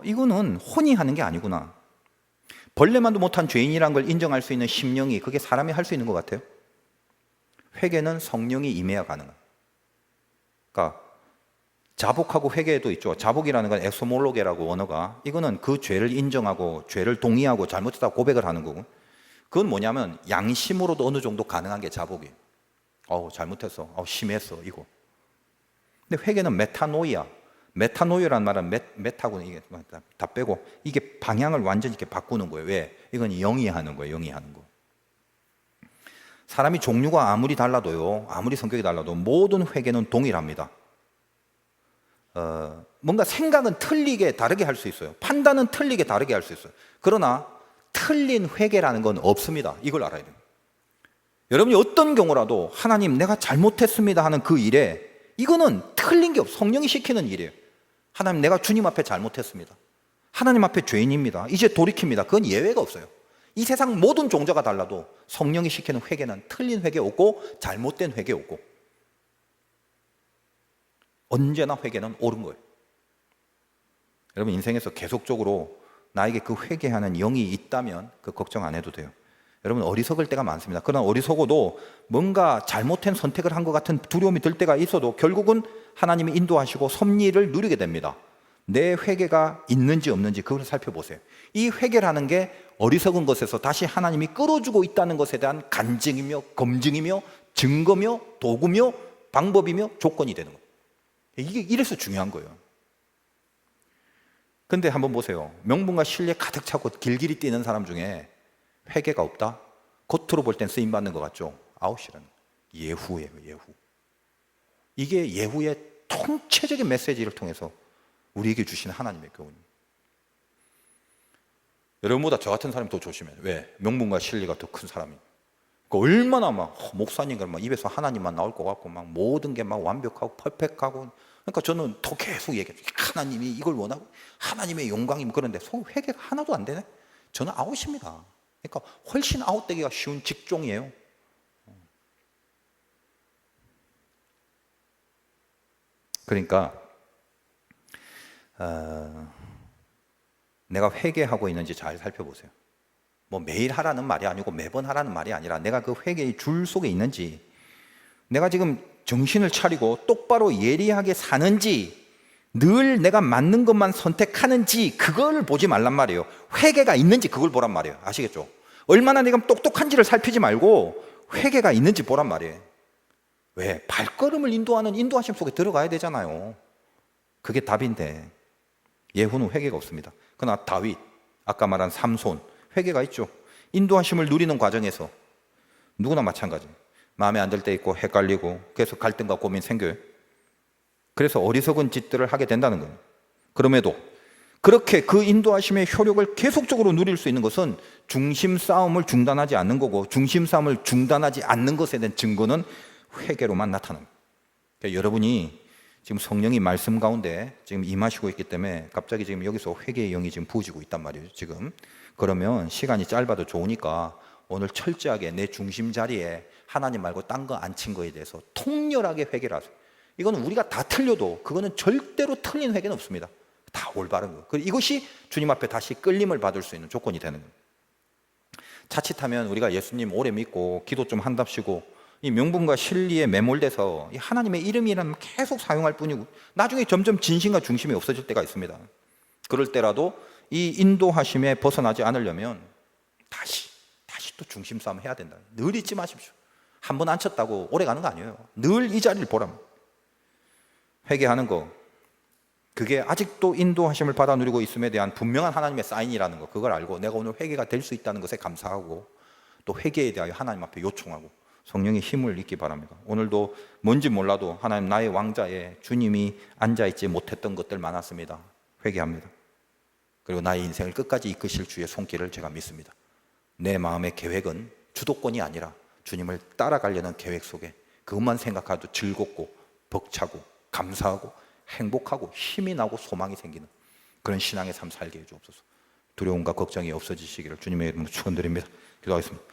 이거는 혼이 하는 게 아니구나. 벌레만도 못한 죄인이라는 걸 인정할 수 있는 심령이, 그게 사람이 할 수 있는 것 같아요. 회개는 성령이 임해야 가능한. 그러니까 자복하고 회개도 있죠. 자복이라는 건 엑소몰로게라고 언어가, 이거는 그 죄를 인정하고 죄를 동의하고 잘못했다고 고백을 하는 거고, 그건 뭐냐면 양심으로도 어느 정도 가능한 게 자복이에요. 잘못했어. 심했어. 이거. 근데 회개는 메타노이아. 메타노이아라는 말은 메타고는 이게 다 빼고 이게 방향을 완전히 이렇게 바꾸는 거예요. 왜? 이건 영이 하는 거예요. 영이 하는 거. 사람이 종류가 아무리 달라도요, 아무리 성격이 달라도 모든 회개는 동일합니다. 뭔가 생각은 틀리게 다르게 할 수 있어요. 판단은 틀리게 다르게 할 수 있어요. 그러나 틀린 회개라는 건 없습니다. 이걸 알아야 돼요. 여러분이 어떤 경우라도 하나님 내가 잘못했습니다 하는 그 일에, 이거는 틀린 게 없어요. 성령이 시키는 일이에요. 하나님 내가 주님 앞에 잘못했습니다. 하나님 앞에 죄인입니다. 이제 돌이킵니다. 그건 예외가 없어요. 이 세상 모든 종자가 달라도 성령이 시키는 회개는 틀린 회개 없고 잘못된 회개 없고, 언제나 회개는 옳은 거예요. 여러분 인생에서 계속적으로 나에게 그 회개하는 영이 있다면 그 걱정 안 해도 돼요. 여러분 어리석을 때가 많습니다. 그러나 어리석어도 뭔가 잘못된 선택을 한 것 같은 두려움이 들 때가 있어도 결국은 하나님이 인도하시고 섭리를 누리게 됩니다. 내 회개가 있는지 없는지 그걸 살펴보세요. 이 회개라는 게 어리석은 것에서 다시 하나님이 끌어주고 있다는 것에 대한 간증이며 검증이며 증거며 도구며 방법이며 조건이 되는 거예요. 이게 이래서 중요한 거예요. 근데 한번 보세요. 명분과 신뢰 가득 차고 길길이 뛰는 사람 중에 회개가 없다? 겉으로 볼 땐 쓰임받는 것 같죠? 아웃이라는 예후예요. 예후. 이게 예후의 통체적인 메시지를 통해서 우리에게 주신 하나님의 교훈입니다. 여러분보다 저 같은 사람이 더 조심해요. 왜? 명분과 신뢰가 더 큰 사람이. 그러니까 얼마나 막 목사님과 막 입에서 하나님만 나올 것 같고 막 모든 게 막 완벽하고 퍼펙하고. 그러니까 저는 더 계속 얘기해요. 하나님이 이걸 원하고 하나님의 영광이 그런데 회개가 하나도 안 되네. 저는 아웃입니다. 그러니까 훨씬 아웃되기가 쉬운 직종이에요. 그러니까 내가 회개하고 있는지 잘 살펴보세요. 뭐 매일 하라는 말이 아니고 매번 하라는 말이 아니라 내가 그 회개의 줄 속에 있는지, 내가 지금 정신을 차리고 똑바로 예리하게 사는지, 늘 내가 맞는 것만 선택하는지, 그걸 보지 말란 말이에요. 회개가 있는지 그걸 보란 말이에요. 아시겠죠? 얼마나 내가 똑똑한지를 살피지 말고 회개가 있는지 보란 말이에요. 왜? 발걸음을 인도하는 인도하심 속에 들어가야 되잖아요. 그게 답인데 예후는 회개가 없습니다. 그러나 다윗, 아까 말한 삼손, 회개가 있죠. 인도하심을 누리는 과정에서 누구나 마찬가지. 마음에 안 들 때 있고 헷갈리고 계속 갈등과 고민 생겨요. 그래서 어리석은 짓들을 하게 된다는 거예요. 그럼에도 그렇게 그 인도하심의 효력을 계속적으로 누릴 수 있는 것은 중심 싸움을 중단하지 않는 거고, 중심 싸움을 중단하지 않는 것에 대한 증거는 회개로만 나타납니다. 그러니까 여러분이 지금 성령이 말씀 가운데 지금 임하시고 있기 때문에 갑자기 지금 여기서 회개의 영이 지금 부어지고 있단 말이에요. 지금 그러면 시간이 짧아도 좋으니까 오늘 철저하게 내 중심 자리에 하나님 말고 딴 거 안 친 거에 대해서 통렬하게 회개를 하세요. 이거는 우리가 다 틀려도 그거는 절대로 틀린 회개는 없습니다. 다 올바른 거예요. 그리고 이것이 주님 앞에 다시 끌림을 받을 수 있는 조건이 되는 거예요. 자칫하면 우리가 예수님 오래 믿고 기도 좀 한답시고 이 명분과 진리에 매몰돼서 이 하나님의 이름이라는 계속 사용할 뿐이고 나중에 점점 진심과 중심이 없어질 때가 있습니다. 그럴 때라도 이 인도하심에 벗어나지 않으려면 다시 또 중심 싸움 해야 된다. 늘 잊지 마십시오. 한 번 안 쳤다고 오래 가는 거 아니에요. 늘 이 자리를 보라면. 회개하는 거, 그게 아직도 인도하심을 받아 누리고 있음에 대한 분명한 하나님의 사인이라는 거, 그걸 알고 내가 오늘 회개가 될 수 있다는 것에 감사하고 또 회개에 대하여 하나님 앞에 요청하고 성령의 힘을 잊기 바랍니다. 오늘도 뭔지 몰라도 하나님, 나의 왕자에 주님이 앉아있지 못했던 것들 많았습니다. 회개합니다. 그리고 나의 인생을 끝까지 이끄실 주의 손길을 제가 믿습니다. 내 마음의 계획은 주도권이 아니라 주님을 따라가려는 계획 속에 그것만 생각해도 즐겁고 벅차고 감사하고 행복하고 힘이 나고 소망이 생기는 그런 신앙의 삶 살게 해주옵소서. 두려움과 걱정이 없어지시기를 주님의 이름으로 축원드립니다. 기도하겠습니다.